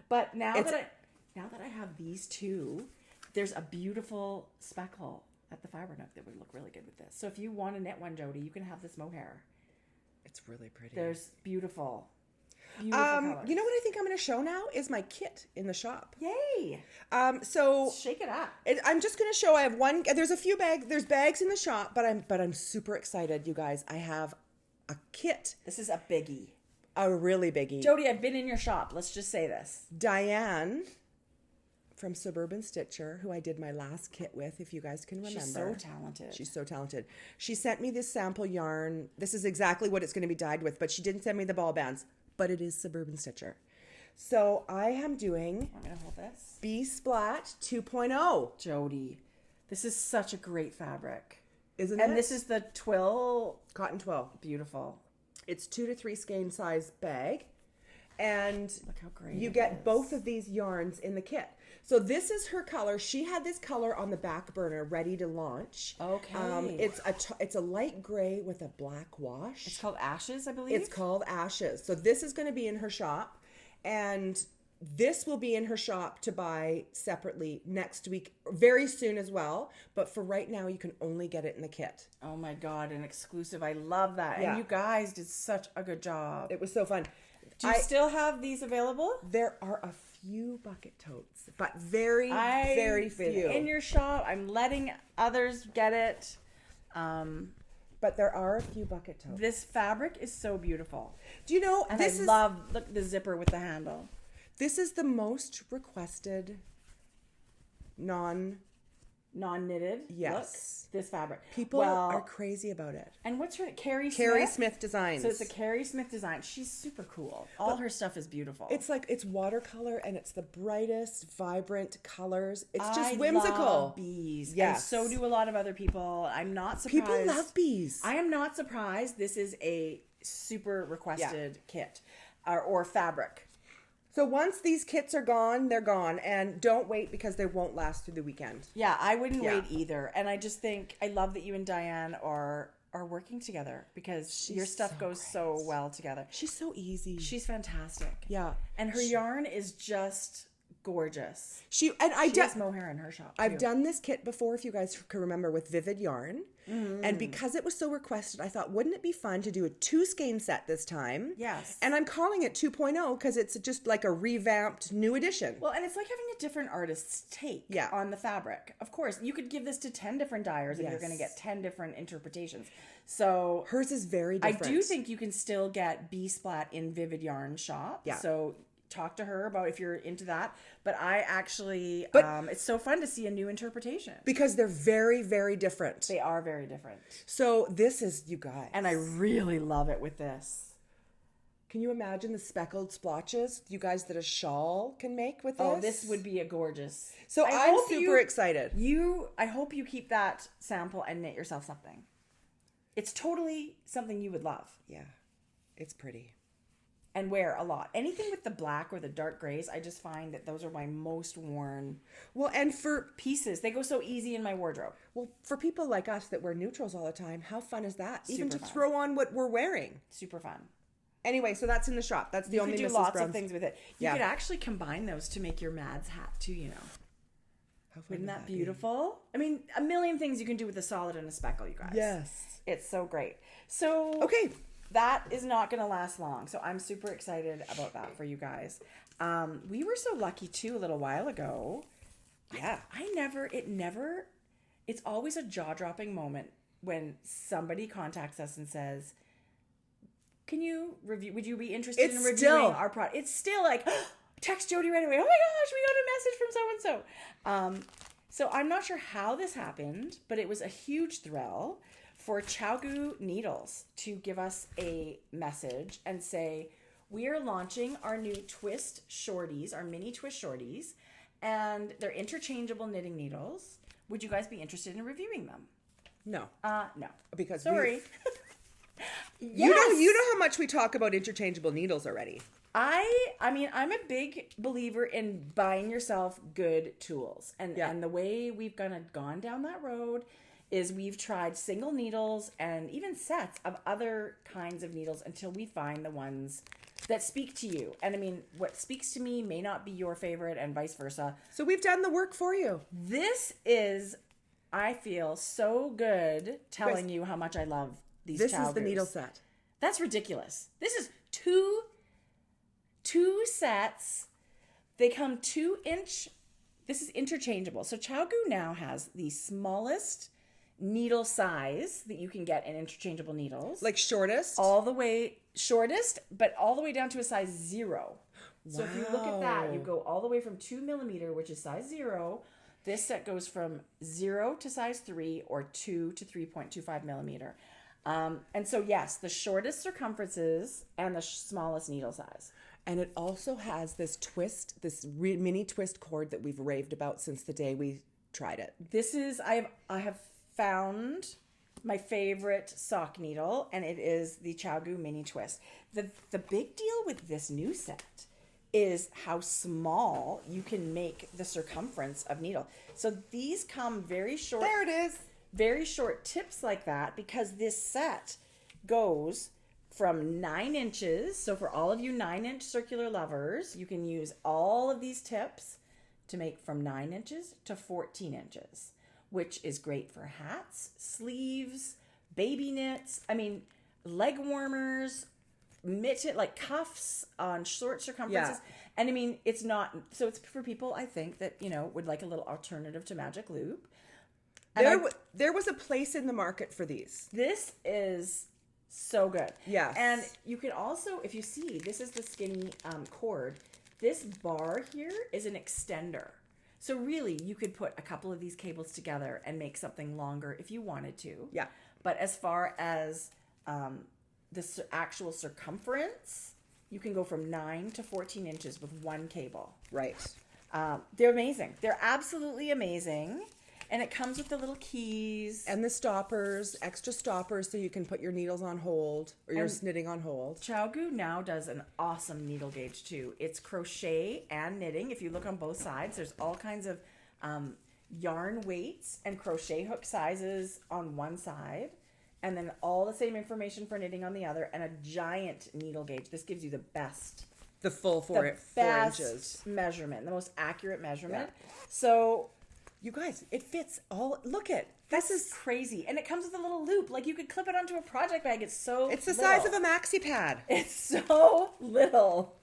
But now that I have these 2, there's a beautiful speckle at the Fiber Nook that would look really good with this. So if you want to knit one, Jodi, you can have this mohair. It's really pretty. There's beautiful. You know what I think I'm going to show now is my kit in the shop. Yay! So shake it up. I'm just going to show. I have one. There's a few bags. There's bags in the shop, but I'm super excited, you guys. I have a kit. This is a biggie. A really biggie. Jodi, I've been in your shop. Let's just say this. Diane from Suburban Stitcher, who I did my last kit with, if you guys can remember. She's so talented. She's so talented. She sent me this sample yarn. This is exactly what it's going to be dyed with, but she didn't send me the ball bands. But it is Suburban Stitcher. So I am doing I'm going to hold this. B-Splat 2.0. Jodi, this is such a great fabric. Isn't it? And this is the twill. Cotton twill. Beautiful. It's 2 to 3 skein size bag. And look how great you get both of these yarns in the kit. So this is her color. She had this color on the back burner ready to launch. Okay. It's a light gray with a black wash. It's called Ashes, I believe. It's called Ashes. So this is going to be in her shop, and this will be in her shop to buy separately next week, very soon as well. But for right now, you can only get it in the kit. Oh my God, an exclusive. I love that. Yeah. And you guys did such a good job. It was so fun. Do you still have these available? There are a few bucket totes, but very few. In your shop, I'm letting others get it. But there are a few bucket totes. This fabric is so beautiful. Do you know? And I love the zipper with the handle. This is the most requested non-knitted. Yes. Look, this fabric. People are crazy about it. And what's her Carrie Smith Designs. So it's a Carrie Smith design. She's super cool. All her stuff is beautiful. It's watercolor, and it's the brightest, vibrant colors. It's just I whimsical. Love bees. Yes. And so do a lot of other people. I'm not surprised. People love bees. I am not surprised. This is a super requested kit or fabric. So once these kits are gone, they're gone. And don't wait because they won't last through the weekend. Yeah, I wouldn't wait either. And I just think, I love that you and Diane are working together because your stuff goes so well together. She's so easy. She's fantastic. Yeah. And her yarn is just gorgeous. She has mohair in her shop too. I've done this kit before, if you guys can remember, with Vivid Yarn. And because it was so requested, I thought, wouldn't it be fun to do a 2 skein set this time? Yes. And I'm calling it 2.0 because it's just like a revamped new edition. Well, and it's like having a different artist's take on the fabric. Of course, you could give this to 10 different dyers and you're going to get 10 different interpretations. So hers is very different. I do think you can still get B-splat in Vivid Yarn shop. Yeah. So talk to her about if you're into that. But I actually, it's so fun to see a new interpretation. Because they're very, very different. They are very different. So this is, you guys. And I really love it with this. Can you imagine the speckled splotches you guys that a shawl can make with this? Oh, this would be a gorgeous. So I'm super excited. I hope you keep that sample and knit yourself something. It's totally something you would love. Yeah. It's pretty. And wear a lot. Anything with the black or the dark grays, I just find that those are my most worn. Well, and for pieces, they go so easy in my wardrobe. Well, for people like us that wear neutrals all the time, how fun is that? Super Even to fun. throw on what we're wearing. Super fun. Anyway, so that's in the shop. That's the only. You could do lots of things with it. You Yeah. could actually combine those to make your Mads hat too. You know. How fun Wouldn't would that beautiful? I mean, a million things you can do with a solid and a speckle, you guys. Yes. It's so great. So okay. That is not going to last long. So I'm super excited about that for you guys. We were so lucky too a little while ago. Yeah. It's always a jaw-dropping moment when somebody contacts us and says, would you be interested in reviewing our product? It's still like, text Jodi right away. Oh my gosh, we got a message from so-and-so. So I'm not sure how this happened, but it was a huge thrill for Chow Gou Needles to give us a message and say, we are launching our new twist shorties, our mini twist shorties, and they're interchangeable knitting needles. Would you guys be interested in reviewing them? No. No. Because sorry. Yes. You know how much we talk about interchangeable needles already. I mean, I'm a big believer in buying yourself good tools. And the way we've kind of gone down that road is we've tried single needles and even sets of other kinds of needles until we find the ones that speak to you. And I mean, what speaks to me may not be your favorite and vice versa. So we've done the work for you. This is, I feel so good telling you how much I love these Chow Gous. This is the needle set. That's ridiculous. This is two sets. They come 2-inch. This is interchangeable. So Chow Gou now has the smallest needle size that you can get in interchangeable needles. Like shortest? Shortest, but all the way down to a size 0. Wow. So if you look at that, you go all the way from 2 millimeter, which is size 0. This set goes from 0 to size 3 or 2 to 3.25 millimeter. And so, yes, the shortest circumferences and the smallest needle size. And it also has this twist, this mini twist cord that we've raved about since the day we tried it. This is, I have found my favorite sock needle, and it is the Chow Gou Mini Twist. The big deal with this new set is how small you can make the circumference of needle. So these come very short. There it is. Very short tips like that, because this set goes from 9 inches. So for all of you 9-inch circular lovers, you can use all of these tips to make from 9 inches to 14 inches, which is great for hats, sleeves, baby knits. I mean, leg warmers, mitten, like cuffs on short circumferences. Yeah. And I mean, it's not, so it's for people, I think, that, would like a little alternative to Magic Loop. There was a place in the market for these. This is so good. Yeah. And you can also, if you see, this is the skinny cord. This bar here is an extender. So really, you could put a couple of these cables together and make something longer if you wanted to. Yeah. But as far as the actual circumference, you can go from 9 to 14 inches with one cable. Right. They're amazing. They're absolutely amazing. And it comes with the little keys. And the stoppers, extra stoppers so you can put your needles on hold or your knitting on hold. Chow Gou now does an awesome needle gauge too. It's crochet and knitting. If you look on both sides, there's all kinds of yarn weights and crochet hook sizes on one side. And then all the same information for knitting on the other, and a giant needle gauge. This gives you the best. The full 4 inches. Measurement, the most accurate measurement. Yeah. So, you guys, it fits all. Look at this is crazy, and it comes with a little loop. Like you could clip it onto a project bag. It's so. It's the size of a maxi pad. It's so little.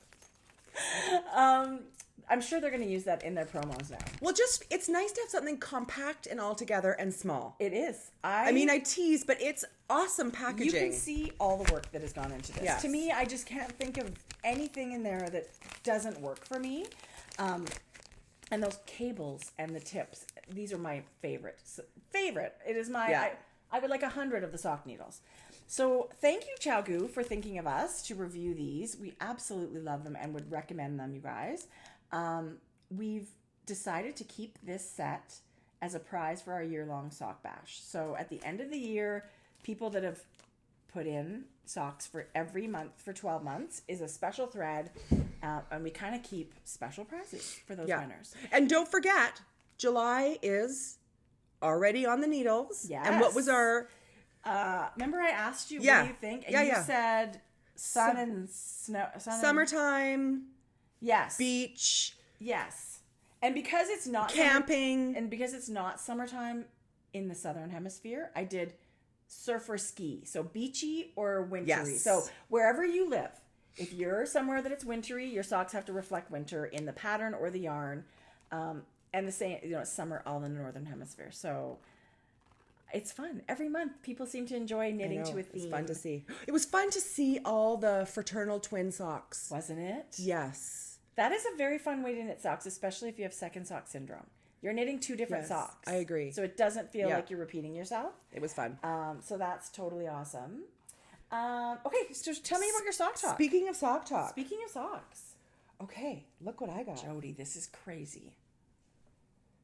I'm sure they're going to use that in their promos now. Well, it's nice to have something compact and all together and small. It is. I mean, I tease, but it's awesome packaging. You can see all the work that has gone into this. Yes. To me, I just can't think of anything in there that doesn't work for me. And those cables and the tips, these are my favorite. It is my, yeah. I would like 100 of the sock needles. So thank you, Chow Gou, for thinking of us to review these. We absolutely love them and would recommend them, you guys. We've decided to keep this set as a prize for our year-long sock bash. So at the end of the year, people that have put in socks for every month for 12 months is a special thread, and we kind of keep special prizes for those winners. And don't forget, July is already on the needles. Yes. And what was our... remember I asked you, what do you think? And you said sun and snow. Summertime... Yes. Beach. Yes. And because it's not camping. And because it's not summertime in the southern hemisphere, I did surf or ski. So beachy or wintry. Yes. So wherever you live, if you're somewhere that it's wintry, your socks have to reflect winter in the pattern or the yarn. And the same, it's summer all in the northern hemisphere. So it's fun. Every month, people seem to enjoy knitting to a theme. It's fun to see. It was fun to see all the fraternal twin socks. Wasn't it? Yes. That is a very fun way to knit socks, especially if you have second sock syndrome. You're knitting 2 different socks. I agree. So it doesn't feel like you're repeating yourself. It was fun. So that's totally awesome. Okay, so tell me about your sock talk. Speaking of sock talk. Speaking of socks. Okay, look what I got. Jodi, this is crazy.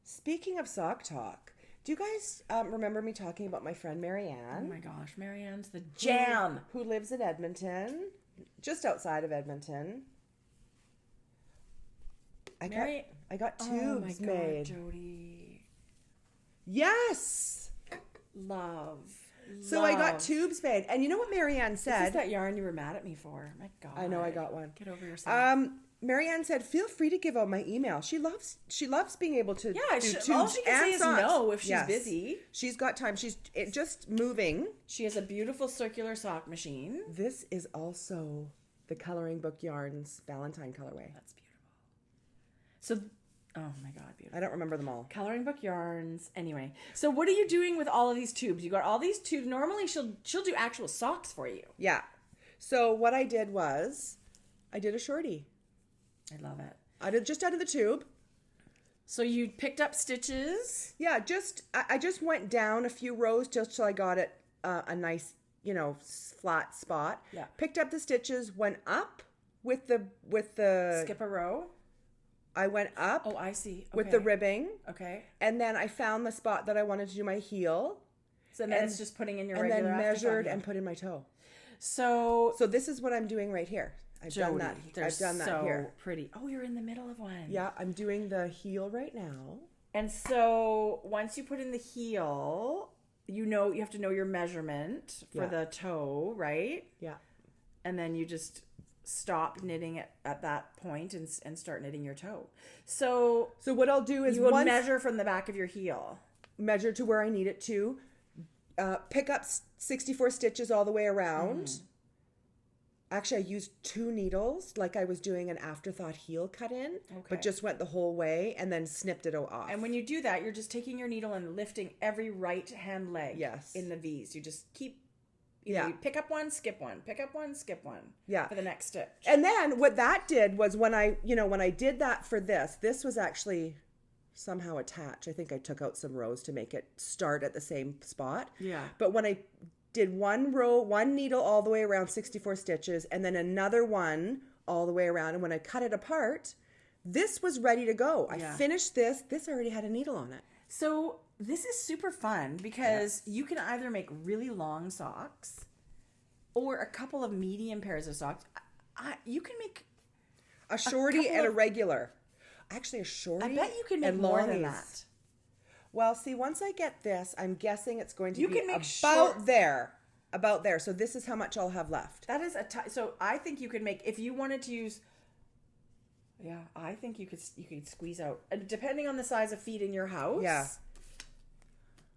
Speaking of sock talk, do you guys remember me talking about my friend Marianne? Oh my gosh, Marianne's the jam. Who lives in Edmonton, just outside of Edmonton. I got tubes made. Jodi. Yes. Love. So I got tubes made. And you know what Marianne said? This is that yarn you were mad at me for. My God. I know I got one. Get over yourself. Marianne said, feel free to give out my email. She loves being able to do tubes all she can say is socks. no if she's busy. She's got time. She's just moving. She has a beautiful circular sock machine. This is also the Coloring Book Yarns Valentine colorway. That's beautiful. So, oh my God, beautiful. I don't remember them all. Coloring Book Yarns. Anyway, so what are you doing with all of these tubes? You got all these tubes. Normally, she'll do actual socks for you. Yeah. So what I did was, I did a shorty. I love it. I did just out of the tube. So you picked up stitches? Yeah, I just went down a few rows just till I got it a nice, flat spot. Yeah. Picked up the stitches, went up with the skip a row. I went up. Oh, I see. Okay. With the ribbing. Okay. And then I found the spot that I wanted to do my heel. So then it's just putting in your regular. And then measured and put in my toe. So this is what I'm doing right here. I've done that here. So pretty. Oh, you're in the middle of one. Yeah, I'm doing the heel right now. And so once you put in the heel, you have to know your measurement for the toe, right? Yeah. And then you just stop knitting at that point and start knitting your toe. So what I'll do is you will measure from the back of your heel. Measure to where I need it to. Pick up 64 stitches all the way around. Mm. Actually, I used 2 needles, like I was doing an afterthought heel cut in, but just went the whole way and then snipped it off. And when you do that, you're just taking your needle and lifting every right hand leg in the V's. You just keep, you pick up one, skip one, pick up one, skip one for the next stitch. And then what that did was when I did that for this was actually somehow attached. I think I took out some rows to make it start at the same spot. Yeah. But when I did one needle all the way around 64 stitches and then another one all the way around, and when I cut it apart, this was ready to go. I finished this already had a needle on it. So this is super fun because you can either make really long socks or a couple of medium pairs of socks. You can make a shorty and a regular. Actually, a shorty. I bet you can make more than that. Well, see, once I get this, I'm guessing it's going to be can make about there. So this is how much I'll have left. That is so I think you could make, if you wanted to use, I think you could squeeze out, depending on the size of feet in your house. Yeah.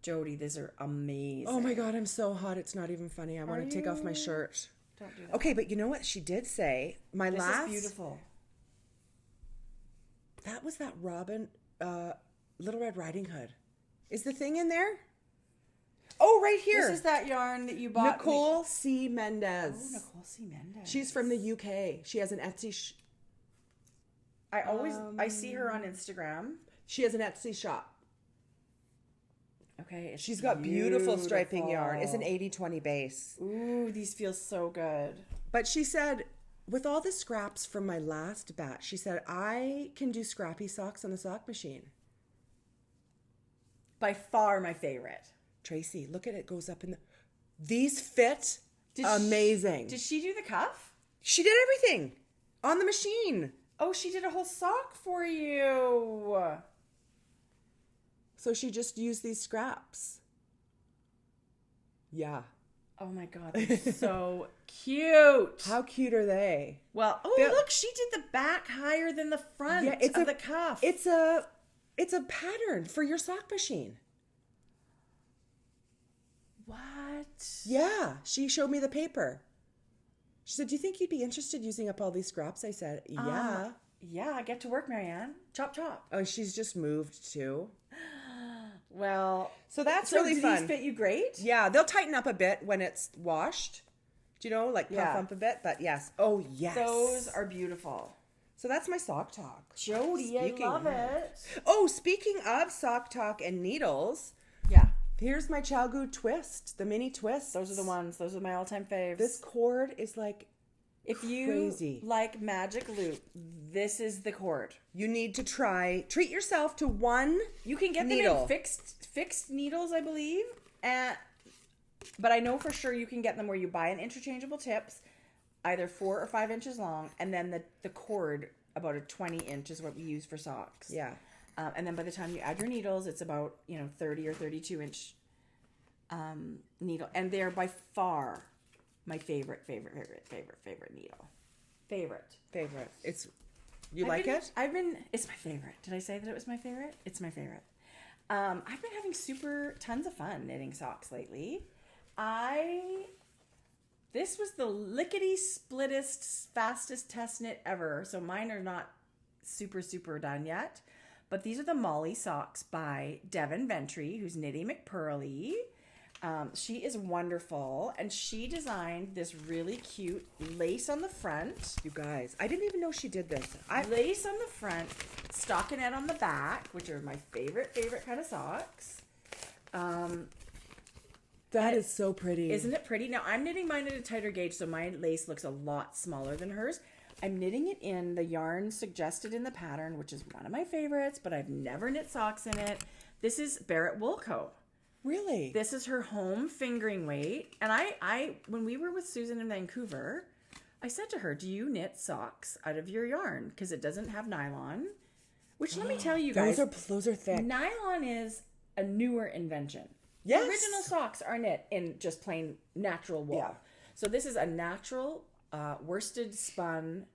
Jodi, these are amazing. Oh my God, I'm so hot. It's not even funny. I want to take off my shirt. Don't do that. Okay, but you know what she did say? This is beautiful. That was that Robin, Little Red Riding Hood. Is the thing in there? Oh, right here. This is that yarn that you bought. Nicole C. Mendez. Oh, Nicole C. Mendez. She's from the UK. She has an Etsy. I see her on Instagram. She has an Etsy shop. Okay. She's got beautiful striping yarn. It's an 80-20 base. Ooh, these feel so good. But she said, with all the scraps from my last batch, she said, I can do scrappy socks on the sock machine. By far my favorite. Tracie, look at it. Goes up in the... These fit amazing. Did she do the cuff? She did everything on the machine. Oh, she did a whole sock for you. So she just used these scraps. Yeah. Oh my God, they're so cute. How cute are they? Well, look, she did the back higher than the front of the cuff. It's a pattern for your sock machine. What? Yeah, she showed me the paper. She said, do you think you'd be interested using up all these scraps? I said, yeah. Yeah, get to work, Marianne. Chop, chop. Oh, she's just moved too. Well, so that's really fun. Do these fit you great? Yeah, they'll tighten up a bit when it's washed. Do you know, like puff up a bit? But yes. Oh, yes. Those are beautiful. So that's my sock talk. Jodi, I love it. Oh, speaking of sock talk and needles. Yeah. Here's my Chow Gou twist, the mini twist. Those are the ones. Those are my all-time faves. This cord is like if you like magic loop, this is the cord. You need to treat yourself to one. You can get them in fixed needles, I believe. But I know for sure you can get them where you buy an interchangeable tips, either 4 or 5 inches long, and then the cord about a 20 inch is what we use for socks. Yeah. And then by the time you add your needles, it's about 30 or 32 inch needle, and they're by far my favorite needle. Favorite. It's my favorite. Did I say that it was my favorite? It's my favorite. I've been having tons of fun knitting socks lately. This was the lickety-splittest, fastest test knit ever. So mine are not super done yet. But these are the Molly socks by Devin Ventry, who's Knitty McPurley. She is wonderful, and she designed this really cute lace on the front. You guys, I didn't even know she did this. Lace on the front, stockinette on the back, which are my favorite kind of socks. That is so pretty. Isn't it pretty? Now, I'm knitting mine at a tighter gauge, so my lace looks a lot smaller than hers. I'm knitting it in the yarn suggested in the pattern, which is one of my favorites, but I've never knit socks in it. This is Barrett Wool Co. Really? This is her home fingering weight. And I when we were with Susan in Vancouver, I said to her, do you knit socks out of your yarn? Because it doesn't have nylon. Which, let me tell you guys. Those are thick. Nylon is a newer invention. Yes. The original socks are knit in just plain natural wool. Yeah. So this is a natural worsted spun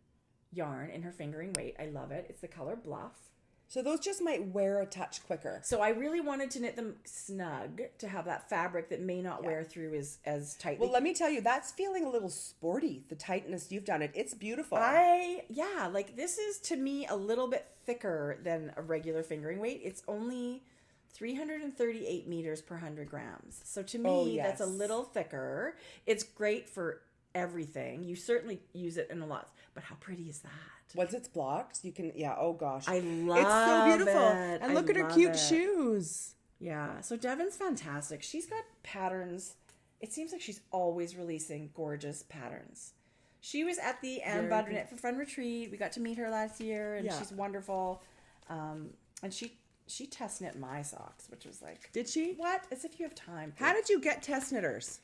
yarn in her fingering weight. I love it. It's the color Bluff. So those just might wear a touch quicker. So I really wanted to knit them snug to have that fabric that may not wear through as tightly. Well, let me tell you, that's feeling a little sporty, the tightness you've done it. It's beautiful. Like this is to me a little bit thicker than a regular fingering weight. It's only 338 meters per 100 grams. So to me, that's a little thicker. It's great for everything. You certainly use it in a lot. But how pretty is that? Once it's blocked, you can, oh gosh. I love it's so beautiful. It. And look at her cute shoes. Yeah. So Devin's fantastic. She's got patterns. It seems like she's always releasing gorgeous patterns. She was at the Ann Budd Knit for Fun retreat. We got to meet her last year, and she's wonderful. And she she test knit my socks, which was like, did she? What? As if you have time. How did you get test knitters?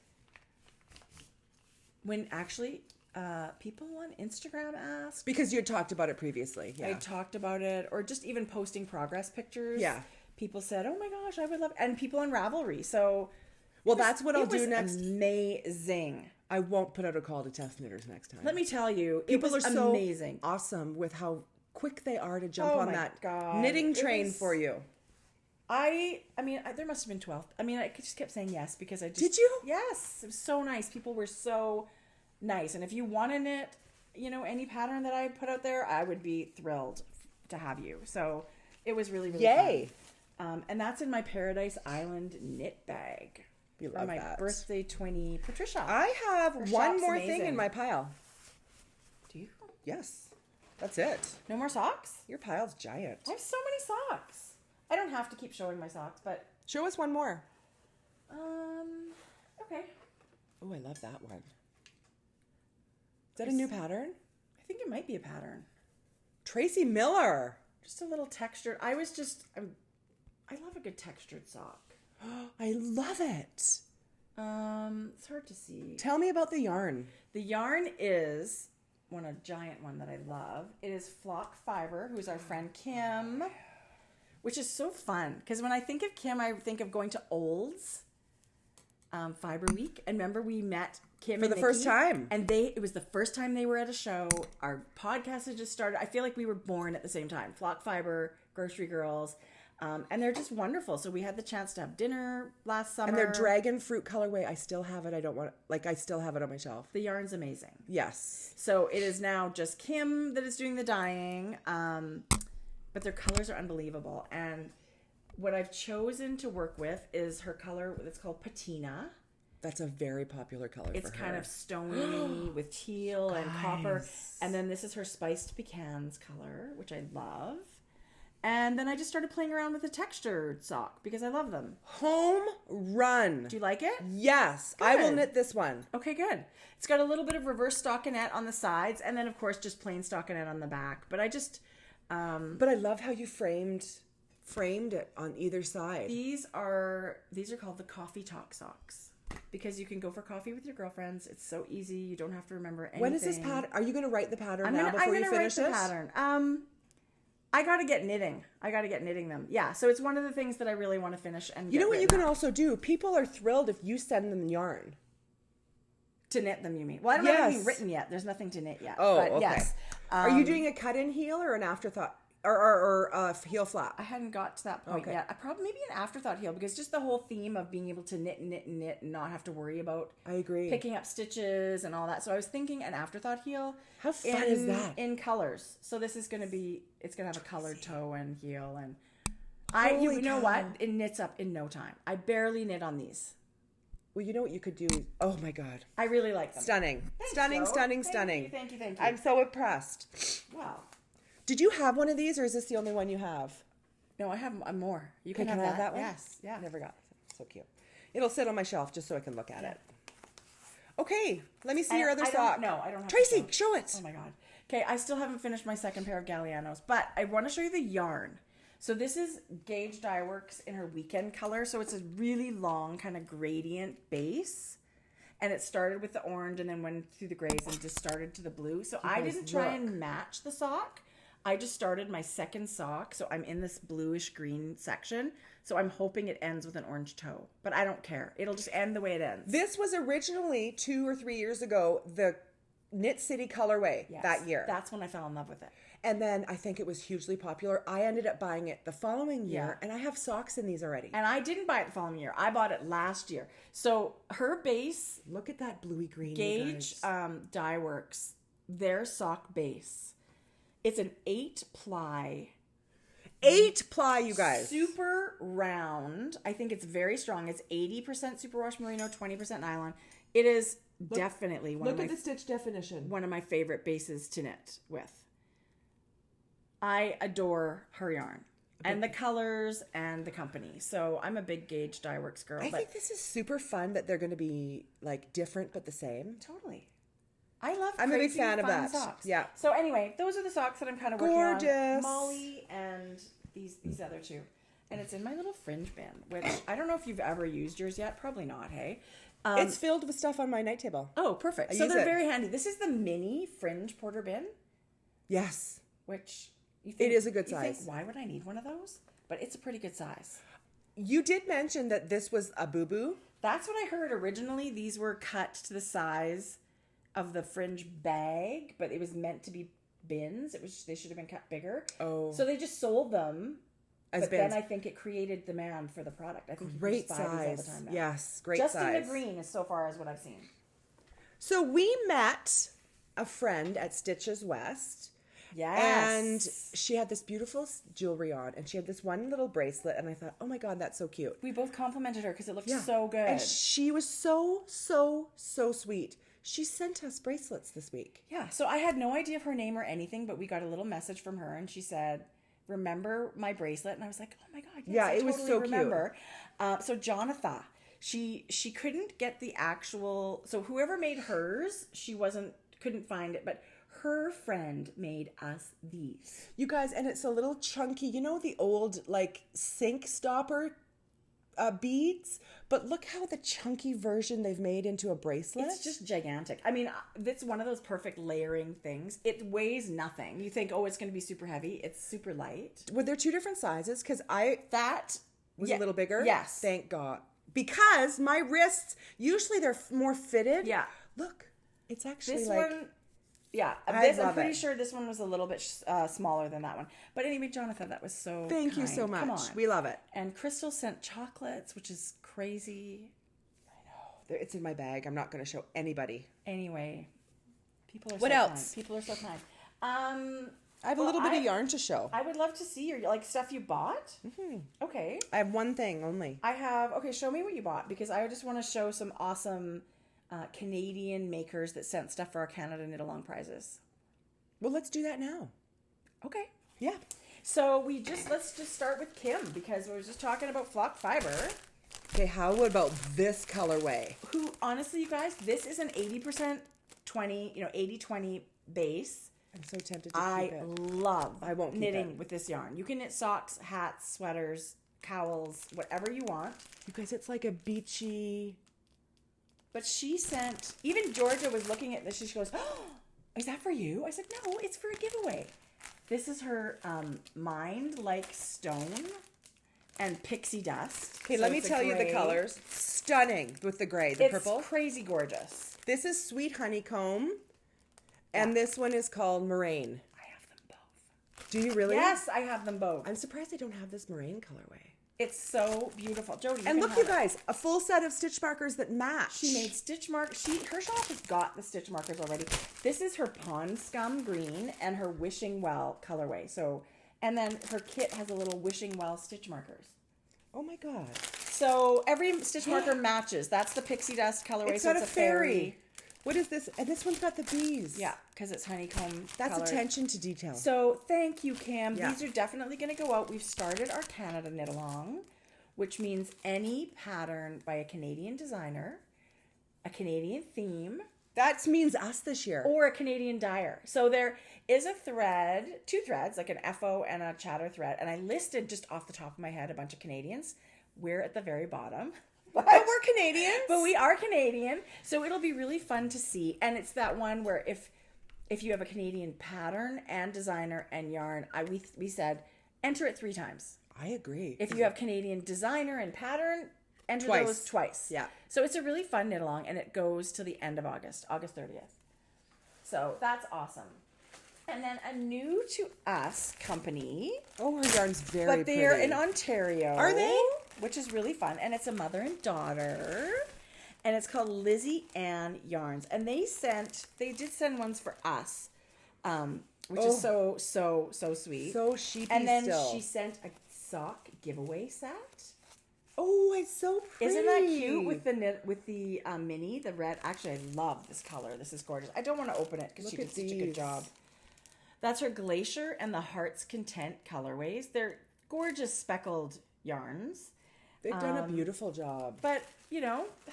When actually, people on Instagram asked. Because you had talked about it previously. Yeah. I talked about it, or just even posting progress pictures. Yeah. People said, "Oh my gosh, I would love," and people on Ravelry. So, well, that's what I'll do next. Amazing. I won't put out a call to test knitters next time. Let me tell you, people are so amazing, awesome with how quick they are to jump on that knitting train for you. I mean, there must have been 12. I mean, I just kept saying yes because I just... Did you? Yes. It was so nice. People were so nice. And if you want to knit, you know, any pattern that I put out there, I would be thrilled to have you. So it was really, really Yay. fun. And that's in my Paradise Island knit bag. You love my that. Birthday twinnie, Patricia. I have one more thing in my pile. Do you? Yes. That's it. No more socks? Your pile's giant. I have so many socks. I don't have to keep showing my socks, but... Show us one more. Okay. Oh, I love that one. Is that a new pattern? I think it might be a pattern. Tracy Miller. Just a little textured. I love a good textured sock. I love it. It's hard to see. Tell me about the yarn. The yarn is a giant one that I love. It is Flock Fiber, who's our friend Kim. Which is so fun, because when I think of Kim, I think of going to Olds Fiber Week. And remember, we met Kim for the first time. And it was the first time they were at a show. Our podcast had just started. I feel like we were born at the same time. Flock Fiber, Grocery Girls. And they're just wonderful. So we had the chance to have dinner last summer. And their dragon fruit colorway, I still have it. I still have it on my shelf. The yarn's amazing. Yes. So it is now just Kim that is doing the dyeing. But their colors are unbelievable. And what I've chosen to work with is her color. It's called Patina. That's a very popular color It's for her. kind of stony with teal and copper. And then this is her spiced pecans color, which I love. And then I just started playing around with the textured sock because I love them. Home run. Do you like it? Yes. Good. I will knit this one. Okay, good. It's got a little bit of reverse stockinette on the sides. And then, of course, just plain stockinette on the back. But I just... but I love how you framed it on either side. These are called the coffee talk socks because you can go for coffee with your girlfriends. It's so easy. You don't have to remember anything. When is this pattern? Are you going to write the pattern before you finish this? I'm going to write the pattern. I got to get knitting them. Yeah. So it's one of the things that I really want to finish and you know what you can also do? People are thrilled if you send them yarn. To knit them, you mean? Well, I don't have anything written yet. There's nothing to knit yet. Oh, but okay. Yes. Are you doing a cut-in heel or an afterthought? Or heel flap? I hadn't got to that point yet. I probably maybe an afterthought heel because just the whole theme of being able to knit and not have to worry about I agree picking up stitches and all that. So I was thinking an afterthought heel. How fun is that? In colors. So this is going to be, it's going to have a colored toe and heel and you know what? It knits up in no time. I barely knit on these. Well, you know what you could do? Oh my God. I really like them. Stunning. Thanks, Stunning. Thank you. I'm so impressed. Wow. Did you have one of these or is this the only one you have? No, I have more. You can have that one? Yes. Yeah. I never got it. So cute. It'll sit on my shelf just so I can look at it. Okay. Let me see your other sock. No, I don't have Tracy, show it. Oh my God. Okay, I still haven't finished my second pair of Gallianos, but I want to show you the yarn. So this is Gauge Dye Works in her weekend color. So it's a really long kind of gradient base. And it started with the orange and then went through the grays and just started to the blue. So I didn't try and match the sock. I just started my second sock. So I'm in this bluish green section. So I'm hoping it ends with an orange toe. But I don't care. It'll just end the way it ends. This was originally 2 or 3 years ago, the Knit City colorway that year. That's when I fell in love with it. And then I think it was hugely popular. I ended up buying it the following year, and I have socks in these already. And I didn't buy it the following year. I bought it last year. So her base... Look at that bluey green. Gauge Dye Works, their sock base. It's an 8-ply. 8-ply, you guys. Super round. I think it's very strong. It's 80% superwash merino, 20% nylon. It is definitely one of my... Look at the stitch definition. One of my favorite bases to knit with. I adore her yarn and the colors and the company. So I'm a big Gauge Dye Works girl. I think this is super fun that they're going to be like different but the same. Totally. I love I'm a big fan of that. Socks. Yeah. So anyway, those are the socks that I'm kind of working on. Gorgeous. Molly and these other two. And it's in my little fringe bin, which I don't know if you've ever used yours yet. Probably not, hey? It's filled with stuff on my night table. Oh, perfect. So they're very handy. This is the mini fringe porter bin. Yes. Which you think, it is a good size. Think, why would I need one of those? But it's a pretty good size. You did mention that this was a boo-boo. That's what I heard originally. These were cut to the size of the fringe bag, but it was meant to be bins. They should have been cut bigger. Oh. So they just sold them. As but bins. Then I think it created demand for the product. I think great size. All the time now. Yes, great just size. Just in the green is so far as what I've seen. So we met a friend at Stitches West. Yes. And she had this beautiful jewelry on, and she had this one little bracelet, and I thought, oh my God, that's so cute. We both complimented her because it looked so good. And she was so sweet. She sent us bracelets this week. Yeah, so I had no idea of her name or anything, but we got a little message from her, and she said, remember my bracelet? And I was like, oh my God, yes, I totally remember. Cute. So Jonathan, she couldn't get the actual, so whoever made hers, couldn't find it, but her friend made us these. You guys, and it's a little chunky, you know the old like sink stopper beads? But look how the chunky version they've made into a bracelet. It's just gigantic. I mean, it's one of those perfect layering things. It weighs nothing. You think, oh, it's going to be super heavy. It's super light. Were there two different sizes? Because that was a little bigger. Yes. Thank God. Because my wrists, usually they're more fitted. Yeah. Look, it's actually this like... one... Yeah, I'm pretty sure this one was a little bit smaller than that one. But anyway, Jonathan, that was so Thank you so much. Come on. We love it. And Crystal sent chocolates, which is crazy. I know. It's in my bag. I'm not going to show anybody. Anyway, people are what so else? kind. People are so kind. I have a little bit of yarn to show. I would love to see your stuff you bought. Mm-hmm. Okay. I have one thing only. Okay, show me what you bought, because I just want to show some awesome... Canadian makers that sent stuff for our Canada Knit-Along prizes. Well, let's do that now. Okay. Yeah. So let's just start with Kim, because we were just talking about flock fiber. Okay, how about this colorway? Who, honestly, you guys, this is an 80% 80-20 base. I'm so tempted to keep it. I won't knitting with this yarn. You can knit socks, hats, sweaters, cowls, whatever you want. You guys, it's like a beachy... But she sent, even Georgia was looking at this. She goes, oh, is that for you? I said, no, it's for a giveaway. This is her Mind Like Stone and Pixie Dust. Okay, let me tell you the colors. Stunning with the gray, the purple. It's crazy gorgeous. This is Sweet Honeycomb, and this one is called Moraine. I have them both. Do you really? Yes, I have them both. I'm surprised I don't have this Moraine colorway. It's so beautiful. Jodi, and look, you guys, a full set of stitch markers that match. She made stitch markers. Her shop has got the stitch markers already. This is her Pond Scum green and her Wishing Well colorway. So, and then her kit has a little Wishing Well stitch markers. Oh my God. So every stitch marker matches. That's the Pixie Dust colorway. It's got a fairy. What is this? And this one's got the bees. Yeah, because it's honeycomb. That's colored. Attention to detail. So thank you, Kim. Yeah. These are definitely going to go out. We've started our Canada Knit-Along, which means any pattern by a Canadian designer, a Canadian theme. That means us this year. Or a Canadian dyer. So there is a thread, two threads, like an FO and a chatter thread. And I listed just off the top of my head a bunch of Canadians. We're at the very bottom. But we're Canadians. But we are Canadian. So it'll be really fun to see. And it's that one where if you have a Canadian pattern and designer and yarn, we said enter it 3 times. I agree. If you have Canadian designer and pattern, enter those twice. Yeah. So it's a really fun knit along, and it goes to the end of August 30th. So that's awesome. And then a new to us company. Oh, her yarn's very pretty. But they're in Ontario. Are they? Which is really fun. And it's a mother and daughter. And it's called Lizzie Ann Yarns. And they did send ones for us. Which is so sweet. So sheepy. And then she sent a sock giveaway set. Oh, it's so pretty. Isn't that cute with the mini, the red? Actually, I love this color. This is gorgeous. I don't want to open it because she did such a good job. That's her Glacier and the Heart's Content colorways. They're gorgeous speckled yarns. They've done a beautiful job. But,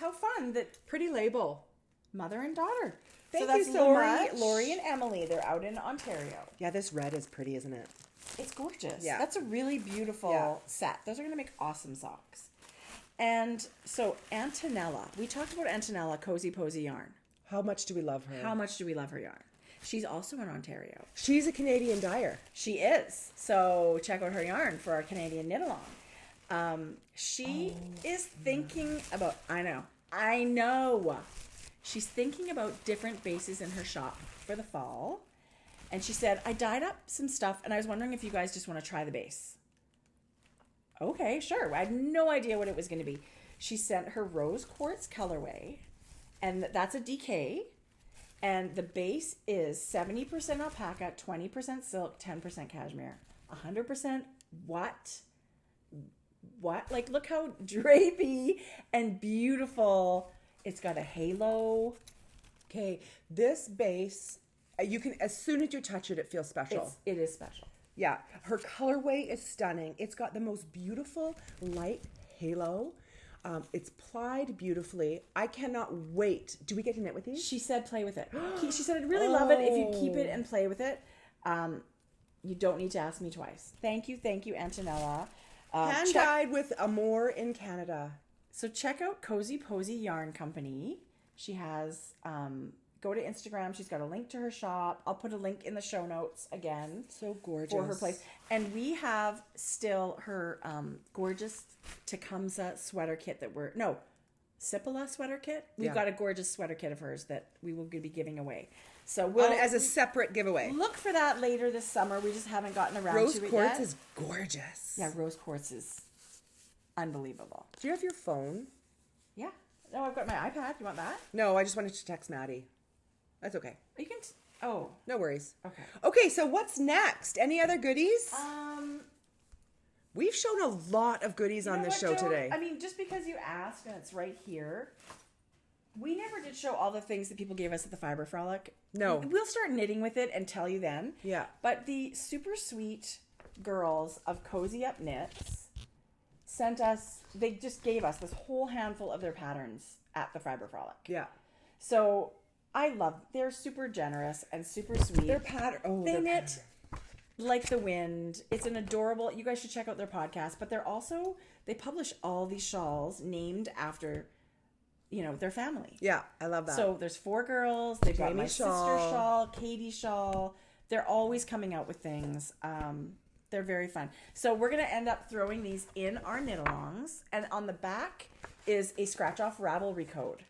how fun that pretty label. Mother and daughter. Thank you so much. Lori and Emily. They're out in Ontario. Yeah, this red is pretty, isn't it? It's gorgeous. Yeah. That's a really beautiful set. Those are going to make awesome socks. And so Antonella, we talked about Antonella Cozy Posy yarn. How much do we love her? How much do we love her yarn? She's also in Ontario. She's a Canadian dyer. She is. So check out her yarn for our Canadian knit along. She is thinking about, I know. She's thinking about different bases in her shop for the fall. And she said, I dyed up some stuff and I was wondering if you guys just want to try the base. Okay, sure. I had no idea what it was going to be. She sent her rose quartz colorway, and that's a DK. And the base is 70% alpaca, 20% silk, 10% cashmere, 100% what? Like, look how drapey and beautiful. It's got a halo. Okay, this base, you can, as soon as you touch it, it feels special. It is special. Yeah, her colorway is stunning. It's got the most beautiful light halo. It's plied beautifully. I cannot wait. Do we get to knit with these? She said play with it. She said I'd really love it if you keep it and play with it. You don't need to ask me twice. Thank you, Antonella. Hand dyed with Amour in Canada. So check out Cozy Posy Yarn Company. She has... go to Instagram. She's got a link to her shop. I'll put a link in the show notes again. So gorgeous. For her place. And we have still her gorgeous Tecumseh sweater kit Cipolla sweater kit. We've got a gorgeous sweater kit of hers that we will be giving away. So we'll... as a separate giveaway. Look for that later this summer. We just haven't gotten around to it yet. Rose quartz is gorgeous. Yeah, rose quartz is unbelievable. Do you have your phone? Yeah. No, I've got my iPad. You want that? No, I just wanted to text Maddie. That's okay. You can... Oh. No worries. Okay. Okay, so what's next? Any other goodies? We've shown a lot of goodies on this show today. I mean, just because you asked and it's right here, we never did show all the things that people gave us at the Fiber Frolic. No. We'll start knitting with it and tell you then. Yeah. But the super sweet girls of Cozy Up Knits they just gave us this whole handful of their patterns at the Fiber Frolic. Yeah. So... they're super generous and super sweet. Their pattern. They knit like the wind. It's an adorable, you guys should check out their podcast, but they publish all these shawls named after, their family. Yeah, I love that. So there's 4 girls. They've got my sister shawl, Katie shawl. They're always coming out with things. They're very fun. So we're going to end up throwing these in our knit-alongs. And on the back is a scratch-off Ravelry code.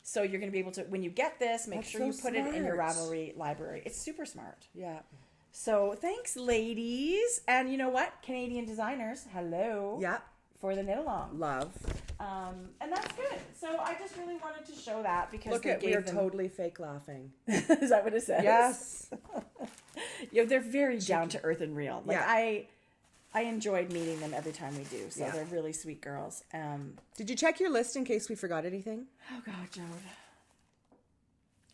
So you're going to be able to, when you get this, make sure you put it in your Ravelry library. It's super smart. Yeah. So thanks, ladies. And you know what? Canadian designers, hello. Yeah. For the knit along. Love. And that's good. So I just really wanted to show that because we are totally fake laughing. Is that what it says? Yes. They're very down to earth and real. Like I enjoyed meeting them every time we do. So they're really sweet girls. Did you check your list in case we forgot anything? Oh, God, Jode.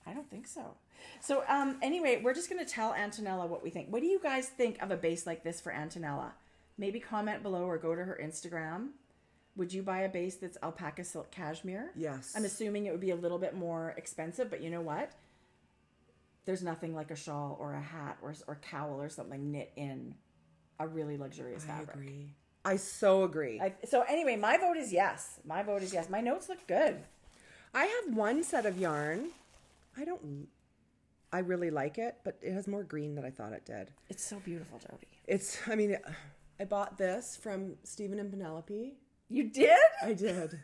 I don't think so. So anyway, we're just going to tell Antonella what we think. What do you guys think of a base like this for Antonella? Maybe comment below or go to her Instagram. Would you buy a base that's alpaca silk cashmere? Yes. I'm assuming it would be a little bit more expensive, but you know what? There's nothing like a shawl or a hat or cowl or something knit in a really luxurious fabric. I agree. I so agree. So anyway, my vote is yes. My notes look good. I have one set of yarn. I really like it, but it has more green than I thought it did. It's so beautiful, Jody. I bought this from Stephen and Penelope. You did? I did.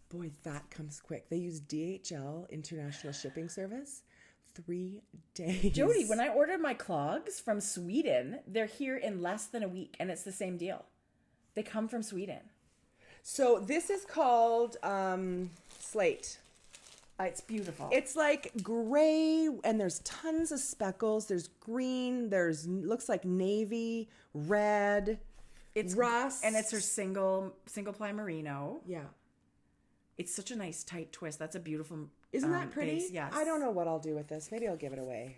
Boy, that comes quick. They use DHL International Shipping Service. 3 days. Jody, when I ordered my clogs from Sweden, they're here in less than a week, and it's the same deal. They come from Sweden. So this is called Slate. It's beautiful. It's like gray, and there's tons of speckles. There's green. Looks like navy, red. It's rust, and it's her single ply merino. Yeah. It's such a nice tight twist. That's a beautiful. Isn't that pretty? Base. Yes. I don't know what I'll do with this. Maybe I'll give it away.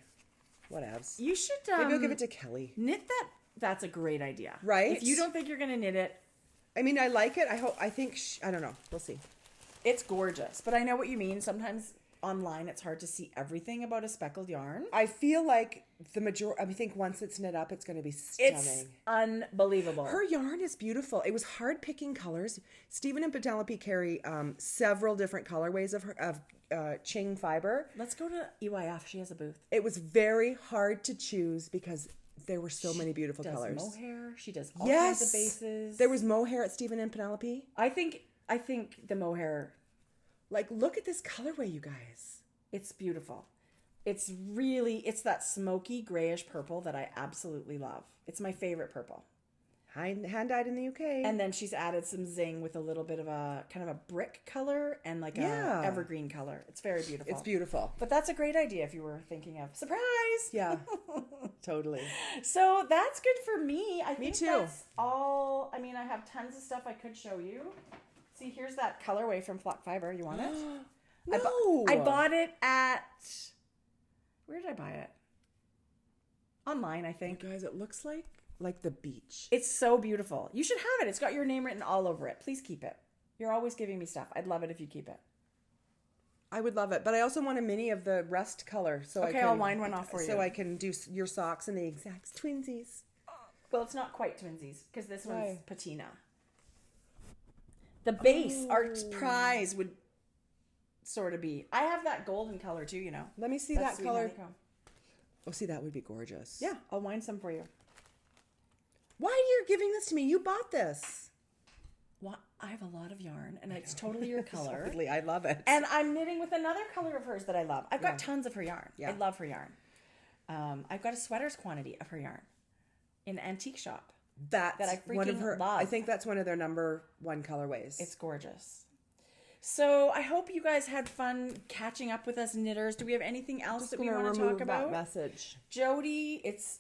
Whatevs. You should. Maybe I'll give it to Kelly. Knit that. That's a great idea. Right? If you don't think you're going to knit it. I like it. I don't know. We'll see. It's gorgeous. But I know what you mean. Sometimes online it's hard to see everything about a speckled yarn. I feel like I think once it's knit up, it's going to be stunning. It's unbelievable. Her yarn is beautiful. It was hard picking colors. Stephen and Penelope carry several different colorways of Ching fiber. Let's go to EYF. She has a booth. It was very hard to choose because there were so many beautiful colors. Mohair. She does all kinds of bases. There was mohair at Stephen and Penelope. I think the mohair. Like, look at this colorway, you guys. It's beautiful. It's that smoky grayish purple that I absolutely love. It's my favorite purple. Hand dyed in the UK. And then she's added some zing with a little bit of a kind of a brick color and like a evergreen color. It's very beautiful. It's beautiful. But that's a great idea if you were thinking of surprise. Yeah, totally. So that's good for me. I think too. That's all. I mean, I have tons of stuff I could show you. See, here's that colorway from Flock Fiber. You want it? No. I bought it at... Where did I buy it? Online, I think. You guys, it looks like the beach. It's so beautiful. You should have it. It's got your name written all over it. Please keep it. You're always giving me stuff. I'd love it if you keep it. I would love it. But I also want a mini of the rust color. So I'll line one off for you. So I can do your socks in the exact twinsies. Well, it's not quite twinsies because this one's patina. The base, our prize would sort of be. I have that golden color too, you know. Let me see that color. Oh, see, that would be gorgeous. Yeah, I'll wind some for you. Why are you giving this to me? You bought this. Well, I have a lot of yarn, and it's totally your color. Totally, I love it. And I'm knitting with another color of hers that I love. I've got tons of her yarn. Yeah. I love her yarn. I've got a sweater's quantity of her yarn in an antique shop. That I freaking love. I think that's one of their number one colorways. It's gorgeous. So I hope you guys had fun catching up with us knitters. Do we have anything else that we want to talk about? Message. Jodi, it's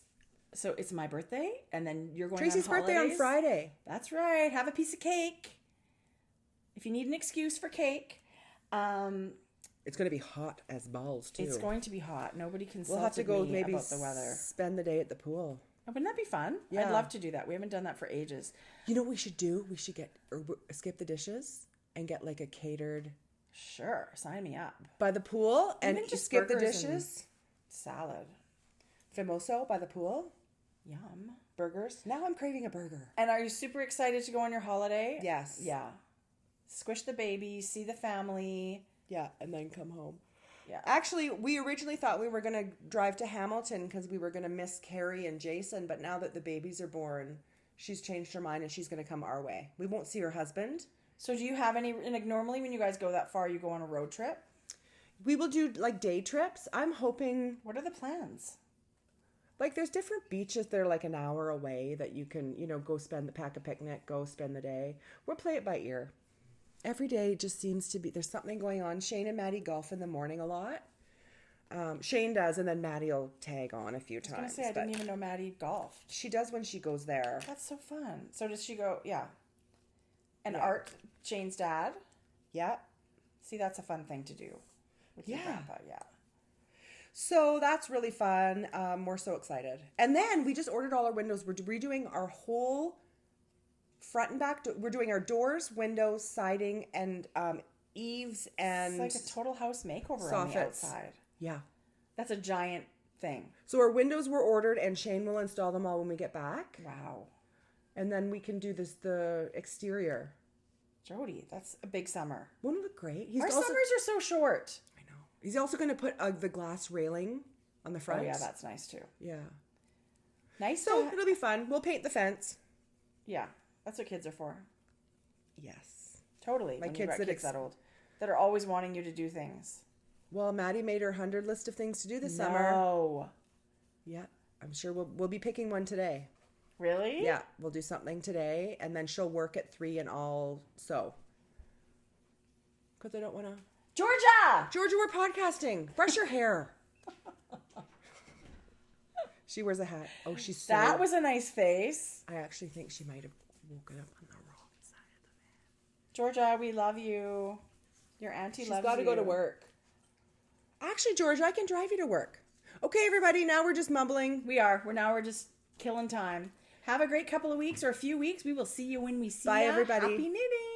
my birthday, and then you're going Tracie's on holidays. birthday on Friday. That's right. Have a piece of cake. If you need an excuse for cake. It's going to be hot as balls, too. It's going to be hot. Nobody consulted We'll have to go maybe about the weather. Spend the day at the pool. Wouldn't that be fun? Yeah. I'd love to do that. We haven't done that for ages. You know what we should do? We should skip the dishes and get like a catered... Sure. Sign me up. By the pool and just skip the dishes. Salad. Famoso by the pool. Yum. Burgers. Now I'm craving a burger. And are you super excited to go on your holiday? Yes. Yeah. Squish the baby, see the family. Yeah, and then come home. Yeah. Actually, we originally thought we were going to drive to Hamilton because we were going to miss Carrie and Jason, but now that the babies are born, she's changed her mind and she's going to come our way. We won't see her husband. So do you have any, like normally when you guys go that far, you go on a road trip? We will do like day trips. I'm hoping... What are the plans? Like there's different beaches that are like an hour away that you can, go pack a picnic, go spend the day. We'll play it by ear. Every day just seems to be, there's something going on. Shane and Maddie golf in the morning a lot. Shane does, and then Maddie will tag on a few times. I was going to say, I didn't even know Maddie golfed. She does when she goes there. That's so fun. So does she go, And Art, Shane's dad? Yeah. See, that's a fun thing to do with your grandpa, So that's really fun. We're so excited. And then we just ordered all our windows. We're redoing our whole front and back. We're doing our doors, windows, siding, and eaves, and it's like a total house makeover on the outside. Yeah, that's a giant thing. So our windows were ordered, and Shane will install them all when we get back. Wow! And then we can do the exterior. Jodi, that's a big summer. Won't it look great? Our summers are so short. I know. He's also going to put the glass railing on the front. Oh yeah, that's nice too. Yeah. Nice. So it'll be fun. We'll paint the fence. Yeah. That's what kids are for. Yes. Totally. My kids that old. That are always wanting you to do things. Well, Maddie made her 100 list of things to do this summer. No. Yeah. I'm sure we'll be picking one today. Really? Yeah. We'll do something today, and then she'll work at 3 and I'll sew. Because I don't want to... Georgia, we're podcasting. Brush your hair. She wears a hat. Oh, she's so... That was a nice face. I actually think she might have woken up on the wrong side of the bed. Georgia, we love you. Your auntie loves you. She's got to go to work. Actually, Georgia, I can drive you to work. Okay, everybody, now we're just mumbling. We're just killing time. Have a great couple of weeks or a few weeks. We will see you when we see you. Bye, everybody. Happy knitting.